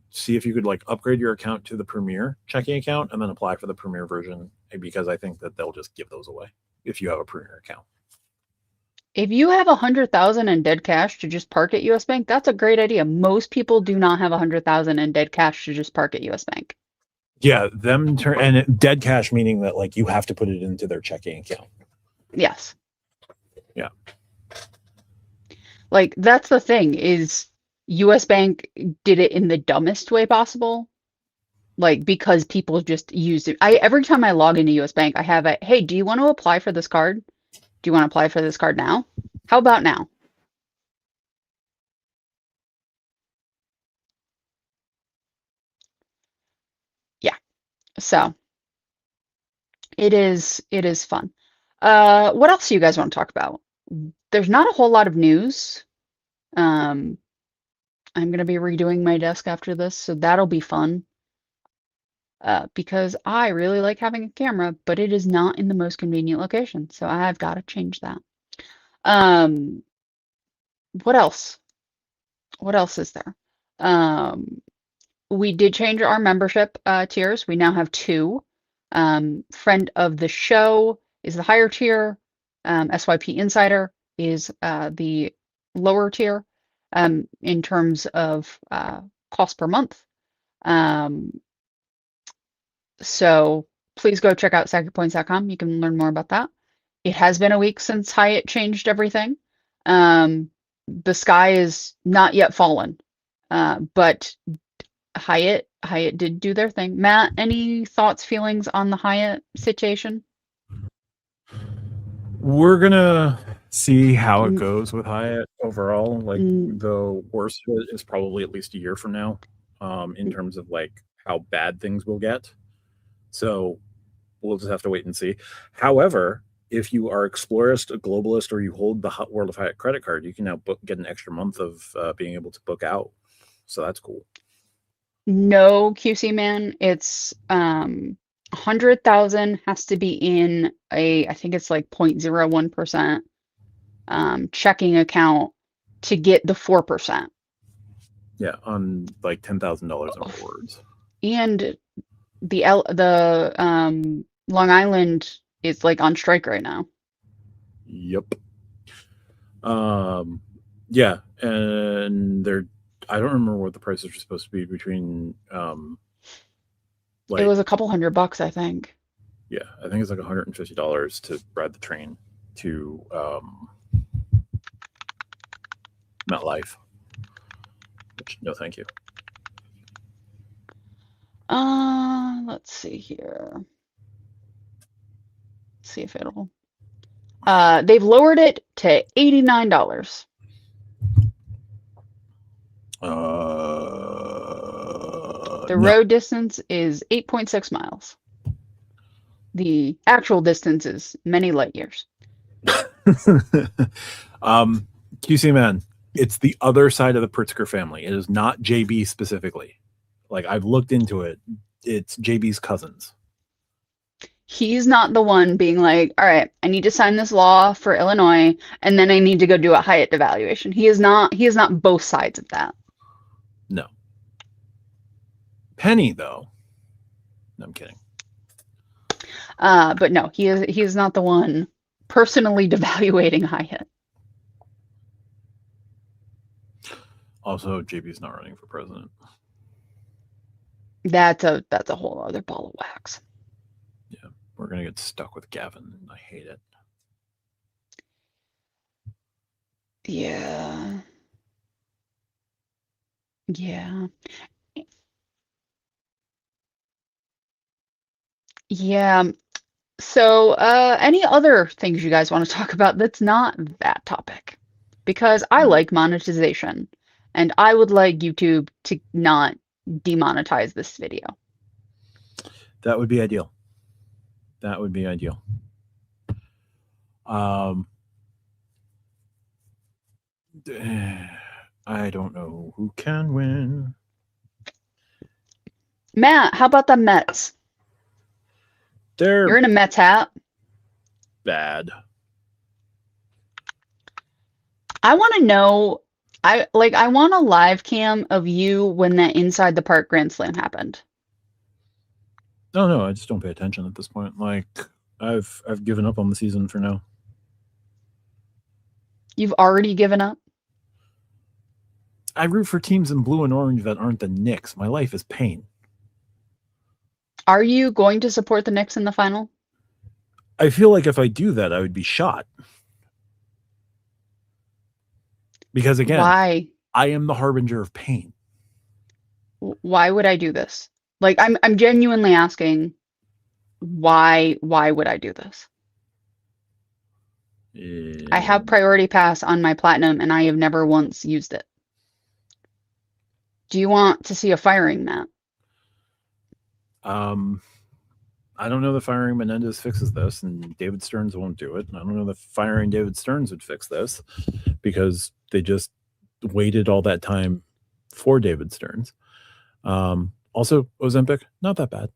see if you could upgrade your account to the Premier checking account and then apply for the Premier version, because I think that they'll just give those away if you have a Premier account. If you have 100,000 in dead cash to just park at US Bank, that's a great idea. Most people do not have 100,000 in dead cash to just park at US Bank. Yeah, and dead cash meaning that you have to put it into their checking account. Yes. Yeah. That's the thing is US Bank did it in the dumbest way possible. Because people just use it. Every time I log into US Bank, I have hey, do you want to apply for this card? Do you want to apply for this card now? How about now? Yeah. So it is fun. What else do you guys want to talk about? There's not a whole lot of news. I'm going to be redoing my desk after this, so that'll be fun. Because I really like having a camera, but it is not in the most convenient location, so I've got to change that. What else? What else is there? We did change our membership tiers. We now have 2. Friend of the show is the higher tier. SYP Insider is the lower tier in terms of cost per month. So please go check out SecondPoints.com. You can learn more about that. It has been a week since Hyatt changed everything. The sky is not yet fallen, but Hyatt did do their thing. Matt, any thoughts, feelings on the Hyatt situation? We're gonna see how it goes with Hyatt overall. Like Mm. the worst of it is probably at least a year from now, in terms of like how bad things will get. So we'll just have to wait and see. However, if you are Explorist, a Globalist, or you hold the World of Hyatt credit card, you can now get an extra month of being able to book out. So that's cool. No, QC man, it's 100,000 has to be in I think it's like 0.01% checking account to get the 4%. Yeah, on like $10,000 in rewards. And the Long Island is like on strike right now. Yep. Yeah, and I don't remember what the prices are supposed to be between It was a couple $100, I think. Yeah, I think it's like $150 to ride the train to MetLife. Which, no, thank you. Let's see here. Let's see if it'll. They've lowered it to $89. The road distance is 8.6 miles. The actual distance is many light years. QC man, it's the other side of the Pritzker family. It is not JB specifically. Like, I've looked into it. It's JB's cousins. He's not the one being like, all right, I need to sign this law for Illinois, and then I need to go do a Hyatt devaluation. He is not both sides of that. No. Penny, though. No, I'm kidding. But no, he is not the one personally devaluating Hyatt. Also, JB's not running for president. That's a whole other ball of wax. Yeah, we're gonna get stuck with Gavin, and I hate it. Yeah. Yeah. Yeah. So, any other things you guys want to talk about that's not that topic? Because I like monetization, and I would like YouTube to not demonetize this video. That would be ideal. That would be ideal. I don't know who can win. Matt, how about the Mets? You're in a Mets hat. Bad. I want to know. I want a live cam of you when that inside the park grand slam happened. No, I just don't pay attention at this point. Like, I've given up on the season for now. You've already given up? I root for teams in blue and orange that aren't the Knicks. My life is pain. Are you going to support the Knicks in the final? I feel like if I do that, I would be shot. Because again, why? I am the harbinger of pain. Why would I do this? Like, I'm genuinely asking, why would I do this? I have Priority Pass on my Platinum, and I have never once used it. Do you want to see a firing, Matt? I don't know that firing Menendez fixes this, and David Stearns won't do it. And I don't know that firing David Stearns would fix this, because they just waited all that time for David Stearns. Also, Ozempic, not that bad.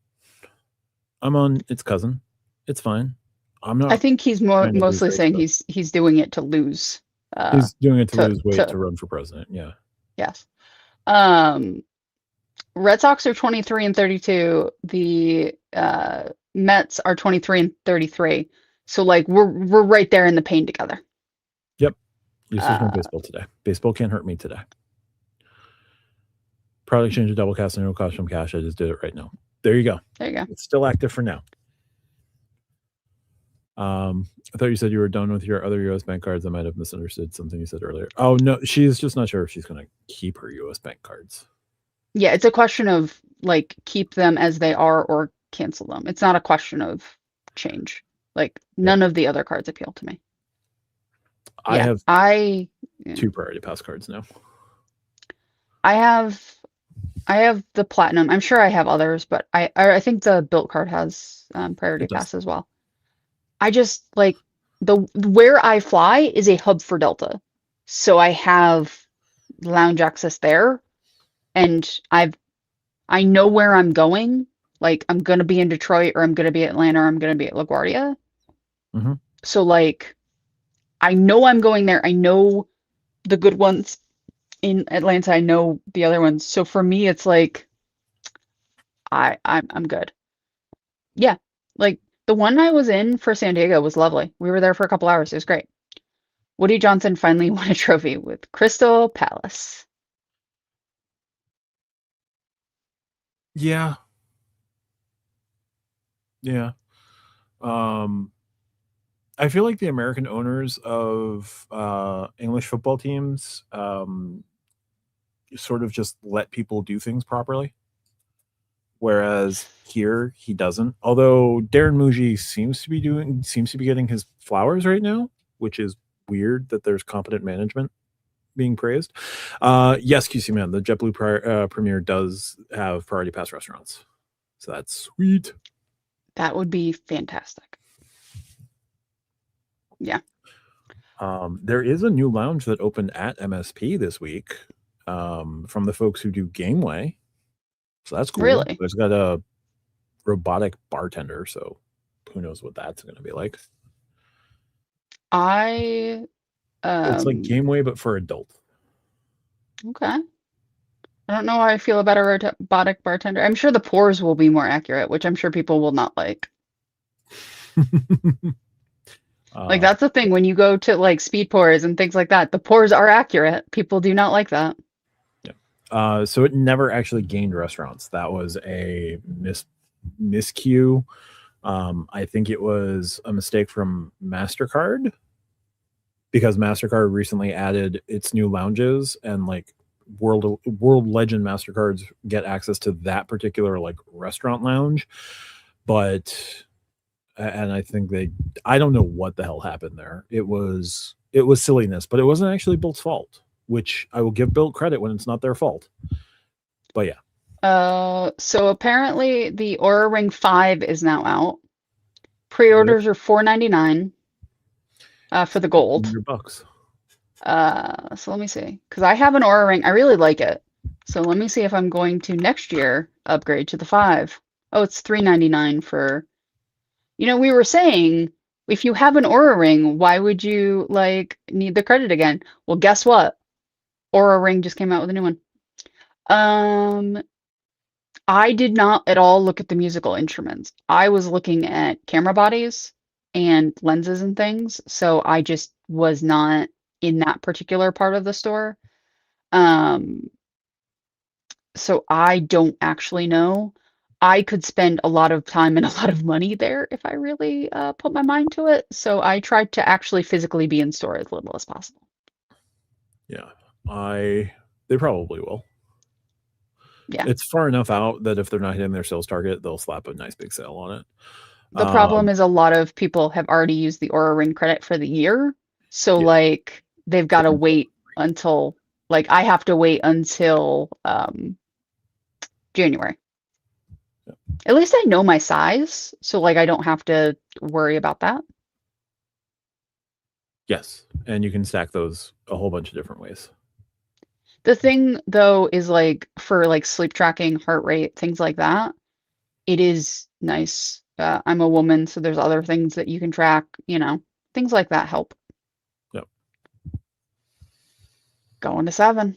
I'm on its cousin. It's fine. I'm not. I think he's mostly saying he's doing it to lose. He's doing it to lose weight to run for president. Yeah. Yes. Red Sox are 23-32. The Mets are 23-33. So like we're right there in the pain together. Yep. Useless no baseball today. Baseball can't hurt me today. Product change to double cast and no cost from cash. I just did it right now. There you go. There you go. It's still active for now. I thought you said you were done with your other U.S. bank cards. I might have misunderstood something you said earlier. Oh, no, she's just not sure if she's going to keep her U.S. bank cards. Yeah, it's a question of like keep them as they are or cancel them. It's not a question of change. Like none of the other cards appeal to me. I Yeah, have I 2 Priority Pass cards now. I have the Platinum. I'm sure I have others, but I think the Built card has Priority Pass as well. I just like where I fly is a hub for Delta. So I have lounge access there, and I know where I'm going. Like I'm gonna be in Detroit, or I'm gonna be at Atlanta, or I'm gonna be at LaGuardia. Mhm. So like I know I'm going there. I know the good ones in Atlanta. I know the other ones. So for me, it's like I'm good. Yeah, like the one I was in for San Diego was lovely. We were there for a couple hours. It was great. Woody Johnson finally won a trophy with Crystal Palace. Yeah. Yeah. I feel like the American owners of English football teams sort of just let people do things properly. Whereas here he doesn't. Although Darren Muji seems to be getting his flowers right now, which is weird that there's competent management being praised. Yes, QC Man, the JetBlue Premier does have Priority Pass restaurants, so that's sweet. That would be fantastic. Yeah. There is a new lounge that opened at MSP this week from the folks who do Gameway. So that's cool. Really? There's got a robotic bartender, so who knows what that's going to be like. It's like Gameway, but for adults. Okay. I don't know how I feel about a robotic bartender. I'm sure the pours will be more accurate, which I'm sure people will not like. Like that's the thing when you go to like speed pours and things like that, the pours are accurate. People do not like that. Yeah. So it never actually gained restaurants. That was a miscue. I think it was a mistake from MasterCard because MasterCard recently added its new lounges and like world legend MasterCards get access to that particular like restaurant lounge. And I think I don't know what the hell happened there. It was silliness, but it wasn't actually Built's fault, which I will give Built credit when it's not their fault. But yeah. So apparently the Aura Ring 5 is now out. Pre-orders are $4.99 for the gold. $100. So let me see, because I have an Aura Ring. I really like it. So let me see if I'm going to next year upgrade to the 5. Oh, it's $3.99 for. You know, we were saying if you have an Aura Ring, why would you like need the credit again? Well, guess what? Aura Ring just came out with a new one. I did not at all look at the musical instruments. I was looking at camera bodies and lenses and things, so I just was not in that particular part of the store. So I don't actually know. I could spend a lot of time and a lot of money there if I really put my mind to it. So I tried to actually physically be in store as little as possible. Yeah, they probably will. Yeah. It's far enough out that if they're not hitting their sales target, they'll slap a nice big sale on it. The problem is a lot of people have already used the Aura Ring credit for the year. So like they've got to wait until like I have to wait until January. Yeah. At least I know my size, so like I don't have to worry about that. Yes, and you can stack those a whole bunch of different ways. The thing though is like for like sleep tracking, heart rate, things like that, it is nice. I'm a woman, so there's other things that you can track, you know, things like that help. Yep. Going to 7.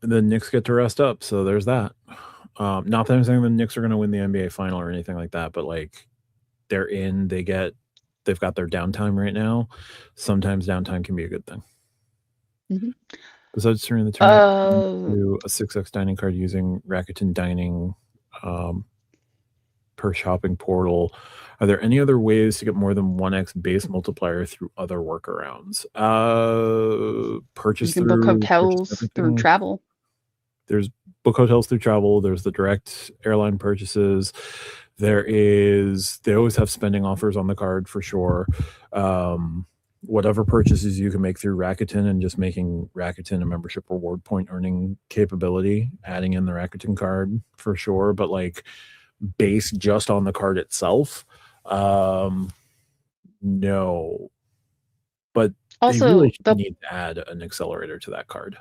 And the Knicks get to rest up, so there's that. Not that I'm saying the Knicks are going to win the NBA final or anything like that, but like they're in, they've got their downtime right now. Sometimes downtime can be a good thing. Mm-hmm. Besides turning the turn into a 6x dining card using Rakuten Dining per shopping portal, are there any other ways to get more than 1x base multiplier through other workarounds? Purchase You can book hotels through travel. There's book hotels through travel. There's the direct airline purchases. They always have spending offers on the card for sure. Whatever purchases you can make through Rakuten and just making Rakuten a membership reward point earning capability, adding in the Rakuten card for sure. But like based just on the card itself, no. But Also, they really need to add an accelerator to that card.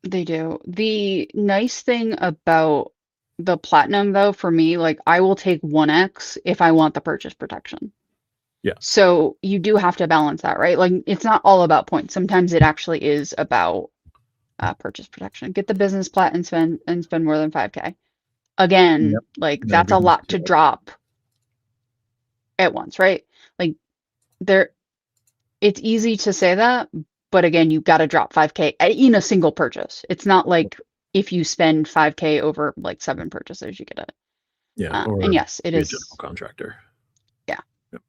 They do. The nice thing about the Platinum, though, for me, like I will take 1x if I want the purchase protection. Yeah. So you do have to balance that, right? Like it's not all about points. Sometimes it actually is about purchase protection. Get the business plat and spend more than 5K. Again, Yep. like that's a lot to drop at once, right? Like it's easy to say that, but again, you've got to drop 5K in a single purchase. It's not like if you spend 5K over like 7 purchases, you get it. Yeah. And yes, it is a general contractor. Yeah. Yep.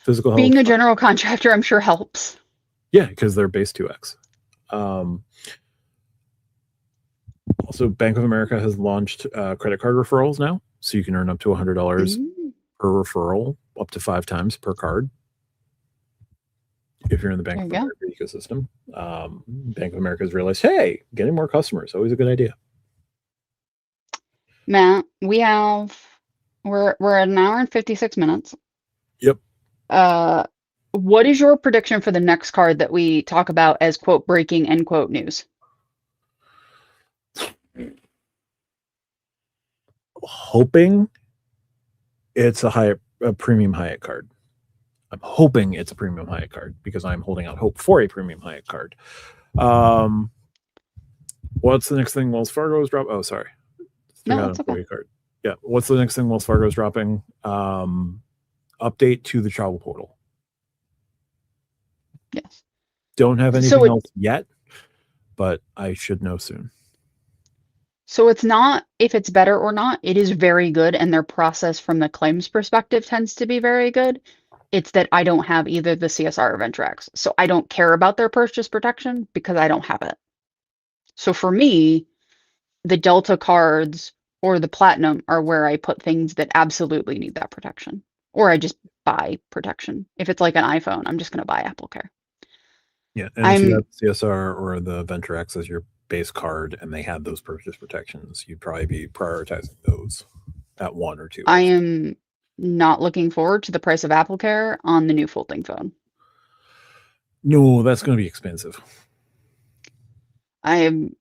Physical health. Being a general contractor, I'm sure helps. Yeah, because they're base 2x. Also, Bank of America has launched credit card referrals now, so you can earn up to $100 per referral, up to 5 times per card. If you're in the Bank of America ecosystem, Bank of America has realized, hey, getting more customers, always a good idea. Matt, we're at an hour and 56 minutes. Yep. What is your prediction for the next card that we talk about as quote breaking end quote news? Hoping it's a premium Hyatt card. I'm hoping it's a premium Hyatt card because I'm holding out hope for a premium Hyatt card. What's the next thing Wells Fargo is dropping? Oh, sorry. No, that's okay. Card. Yeah. What's the next thing Wells Fargo is dropping? Update to the travel portal. Yes. Don't have anything else yet, but I should know soon. So it's not if it's better or not, it is very good, and their process from the claims perspective tends to be very good. It's that I don't have either the CSR or Ventrax. So I don't care about their purchase protection because I don't have it. So for me, the Delta cards or the Platinum are where I put things that absolutely need that protection. Or I just buy protection. If it's like an iPhone, I'm just going to buy AppleCare. Yeah, and if you have CSR or the Ventrax as your base card and they had those purchase protections, you'd probably be prioritizing those at 1 or 2. I am not looking forward to the price of AppleCare on the new folding phone. No, that's going to be expensive. WWDC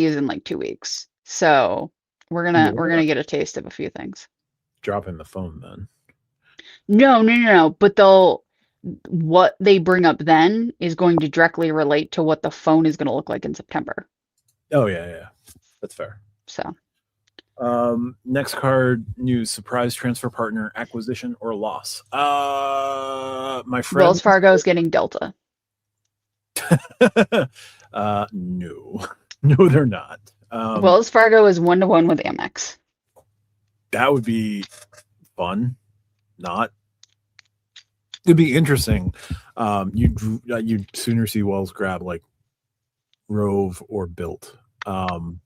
is in like 2 weeks, so we're gonna get a taste of a few things. Drop in the phone then. No. But what they bring up then is going to directly relate to what the phone is going to look like in September. Oh yeah, that's fair. So, next card news: surprise transfer partner acquisition or loss. My friend Wells Fargo is getting Delta. No, they're not. Wells Fargo is 1-to-1 with Amex. That would be fun. Not. It'd be interesting. You'd sooner see Wells grab like Rove or Built. Wells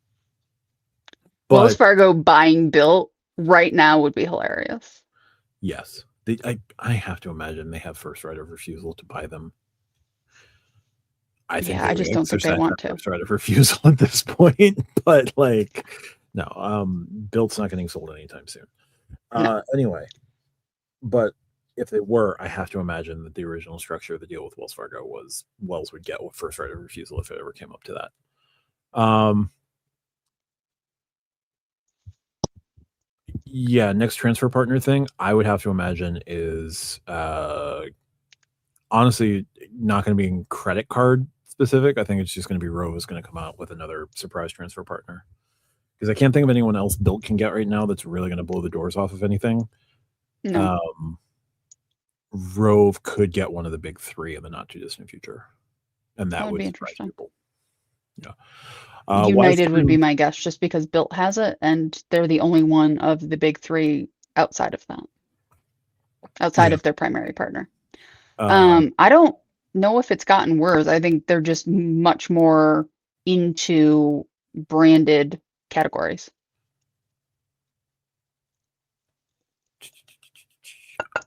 Fargo buying Built right now would be hilarious. Yes, I have to imagine they have first right of refusal to buy them. I just don't think they want to. First right of refusal at this point, but like, no, Built's not getting sold anytime soon. No. Anyway, but if they were, I have to imagine that the original structure of the deal with Wells Fargo was Wells would get first right of refusal if it ever came up to that. Yeah, next transfer partner thing I would have to imagine is honestly not going to be credit card specific. I think it's just going to be Rove is going to come out with another surprise transfer partner because I can't think of anyone else Built can get right now that's really going to blow the doors off of anything. No. Rove could get one of the big 3 in the not too distant future. and that That would would be surprise interesting. people. Yeah. United would be my guess, just because Bilt has it, and they're the only one of the big three outside of that, outside Yeah. of their primary partner. Um, I don't know if it's gotten worse. I think they're just much more into branded categories.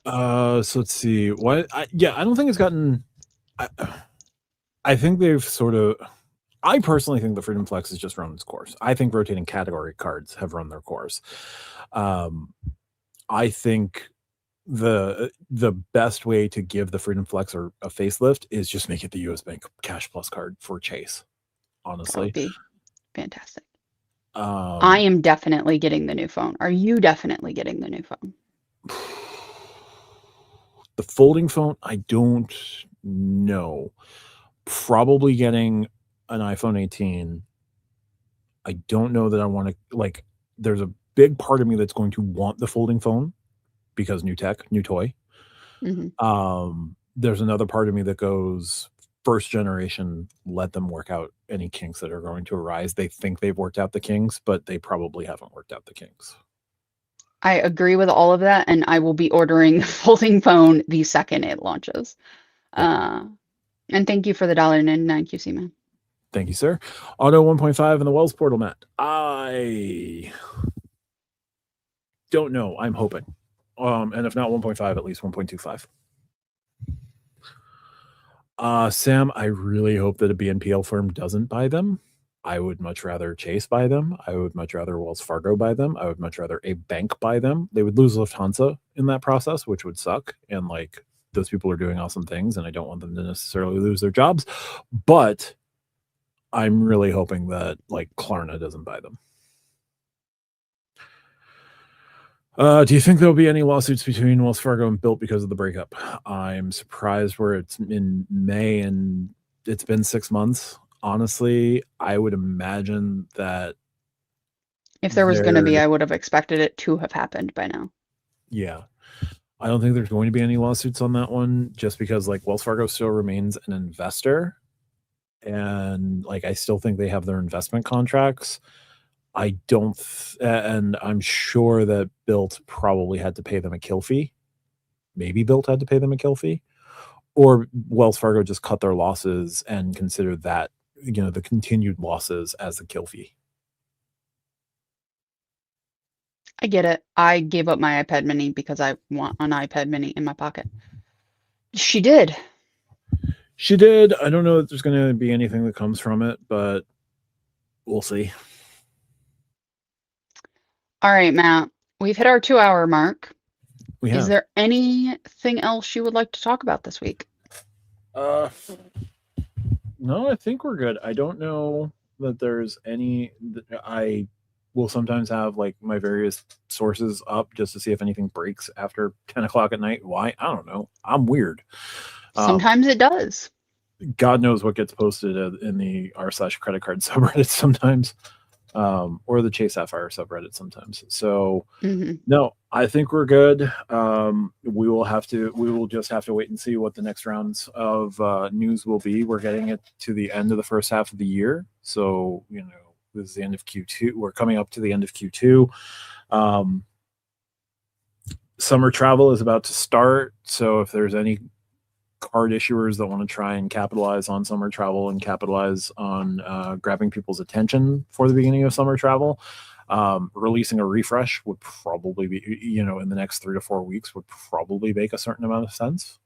so let's see. I don't think it's gotten. I think they've sort of. I personally think the Freedom Flex has just run its course. I think rotating category cards have run their course. I think the best way to give the Freedom Flex or a facelift is just make it the US Bank Cash Plus card for Chase. That Honestly, would be fantastic. I am definitely getting the new phone. Are you definitely getting the new phone? The folding phone, I don't know. Probably getting an iPhone 18. I don't know that I want to, like, there's a big part of me that's going to want the folding phone because new tech, new toy. There's another part of me that goes first generation, let them work out any kinks that are going to arise. They think they've worked out the kinks, but they probably haven't worked out the kinks. I agree with all of that, and I will be ordering the folding phone the second it launches. Yeah. And thank you for the $1.99 QC, man. Thank you, sir. Auto 1.5 in the Wells portal, Matt. I don't know. I'm hoping. And if not 1.5, at least 1.25. Sam, I really hope that a BNPL firm doesn't buy them. I would much rather Chase buy them. I would much rather Wells Fargo buy them. I would much rather a bank buy them. They would lose Lufthansa in that process, which would suck. And like, those people are doing awesome things, and I don't want them to necessarily lose their jobs. But I'm really hoping that like Klarna doesn't buy them. Do you think there'll be any lawsuits between Wells Fargo and Bilt because of the breakup? I'm surprised where it's in May and it's been 6 months. Honestly, I would imagine that if there was going to be, I would have expected it to have happened by now. Yeah. I don't think there's going to be any lawsuits on that one, just because like Wells Fargo still remains an investor. And like, I still think they have their investment contracts. I don't, and I'm sure that Bilt probably had to pay them a kill fee. Maybe Bilt had to pay them a kill fee, or Wells Fargo just cut their losses and considered that, the continued losses as a kill fee. I get it. I gave up my iPad mini because I want an iPad mini in my pocket. She did. She did. I don't know if there's going to be anything that comes from it, but we'll see. All right, Matt. We've hit our 2-hour mark. We have. Is there anything else you would like to talk about this week? No, I think we're good. I don't know that there's any. I will sometimes have like my various sources up just to see if anything breaks after 10 o'clock at night. Why? I don't know. I'm weird. Sometimes it does. God knows what gets posted in the r/credit card subreddit sometimes, or the Chase Sapphire subreddit sometimes. So no, I think we're good. We will just have to wait and see what the next rounds of news will be. We're getting it to the end of the first half of the year. So, this is the end of Q2. We're coming up to the end of Q2. Summer travel is about to start. So if there's any card issuers that want to try and capitalize on summer travel and capitalize on grabbing people's attention for the beginning of summer travel, releasing a refresh would probably be, in the next 3 to 4 weeks would probably make a certain amount of sense.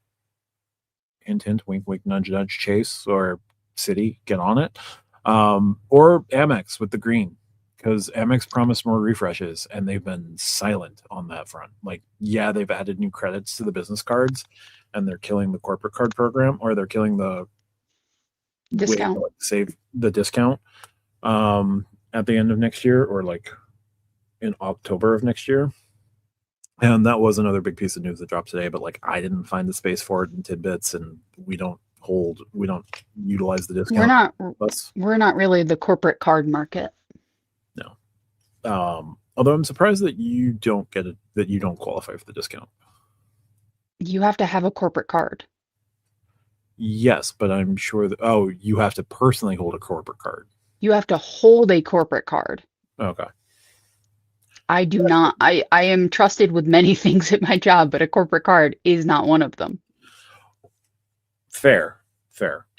Hint, hint, wink, wink, nudge, nudge, Chase or Citi, get on it. Or Amex with the green, because Amex promised more refreshes and they've been silent on that front. Like, yeah, they've added new credits to the business cards and they're killing the corporate card program, or they're killing the discount, save the discount at the end of next year, or like in October of next year. And that was another big piece of news that dropped today, but like, I didn't find the space for it in tidbits, and we don't utilize the discount. We're not really the corporate card market. No. Although I'm surprised that you don't get it, that you don't qualify for the discount. You have to have a corporate card. Yes, but I'm sure that, oh, you have to personally hold a corporate card. You have to hold a corporate card. Okay. I do not. I am trusted with many things at my job, but a corporate card is not one of them. Fair.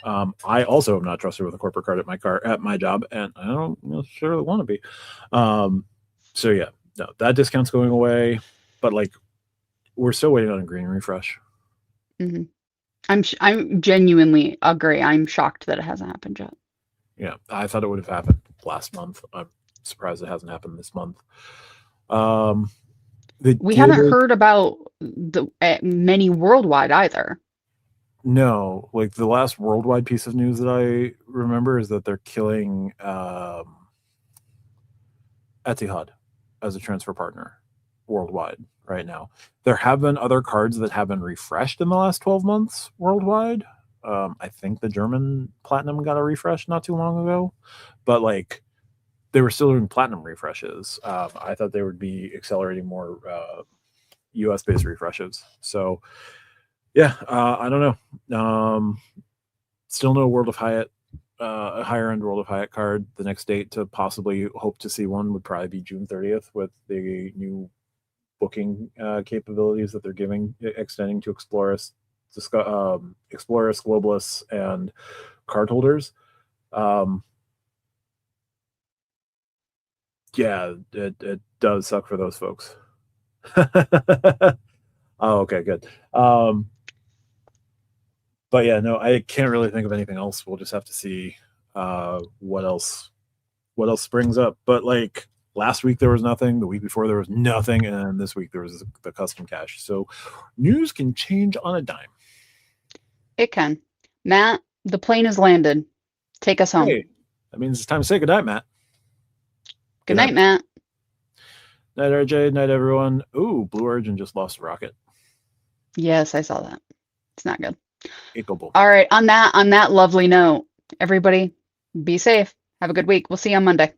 I also am not trusted with a corporate card at my job, and I don't necessarily want to be. So yeah, no, that discount's going away, but like we're still waiting on a green refresh. Mm-hmm. I'm genuinely agree. I'm shocked that it hasn't happened yet. Yeah, I thought it would have happened last month. I'm surprised it hasn't happened this month. We haven't heard about the many worldwide either. No, like the last worldwide piece of news that I remember is that they're killing Etiquette as a transfer partner worldwide right now. There have been other cards that have been refreshed in the last 12 months worldwide. I think the German Platinum got a refresh not too long ago, but like they were still doing Platinum refreshes. I thought they would be accelerating more US based refreshes. So yeah, I don't know. Still no World of Hyatt, a higher end World of Hyatt card. The next date to possibly hope to see one would probably be June 30th with the new booking capabilities that they're giving, extending to Explorers, Globalists, and cardholders. Yeah, it does suck for those folks. Oh, okay, good. But yeah, no, I can't really think of anything else. We'll just have to see what else springs up. But like last week there was nothing, the week before there was nothing, and this week there was the custom cash. So news can change on a dime. It can. Matt, the plane has landed. Take us home. Hey, that means it's time to say goodnight, Matt. Good night, Matt. Night, RJ. Night, everyone. Ooh, Blue Origin just lost a rocket. Yes, I saw that. It's not good. All right. On that lovely note, everybody, be safe. Have a good week. We'll see you on Monday.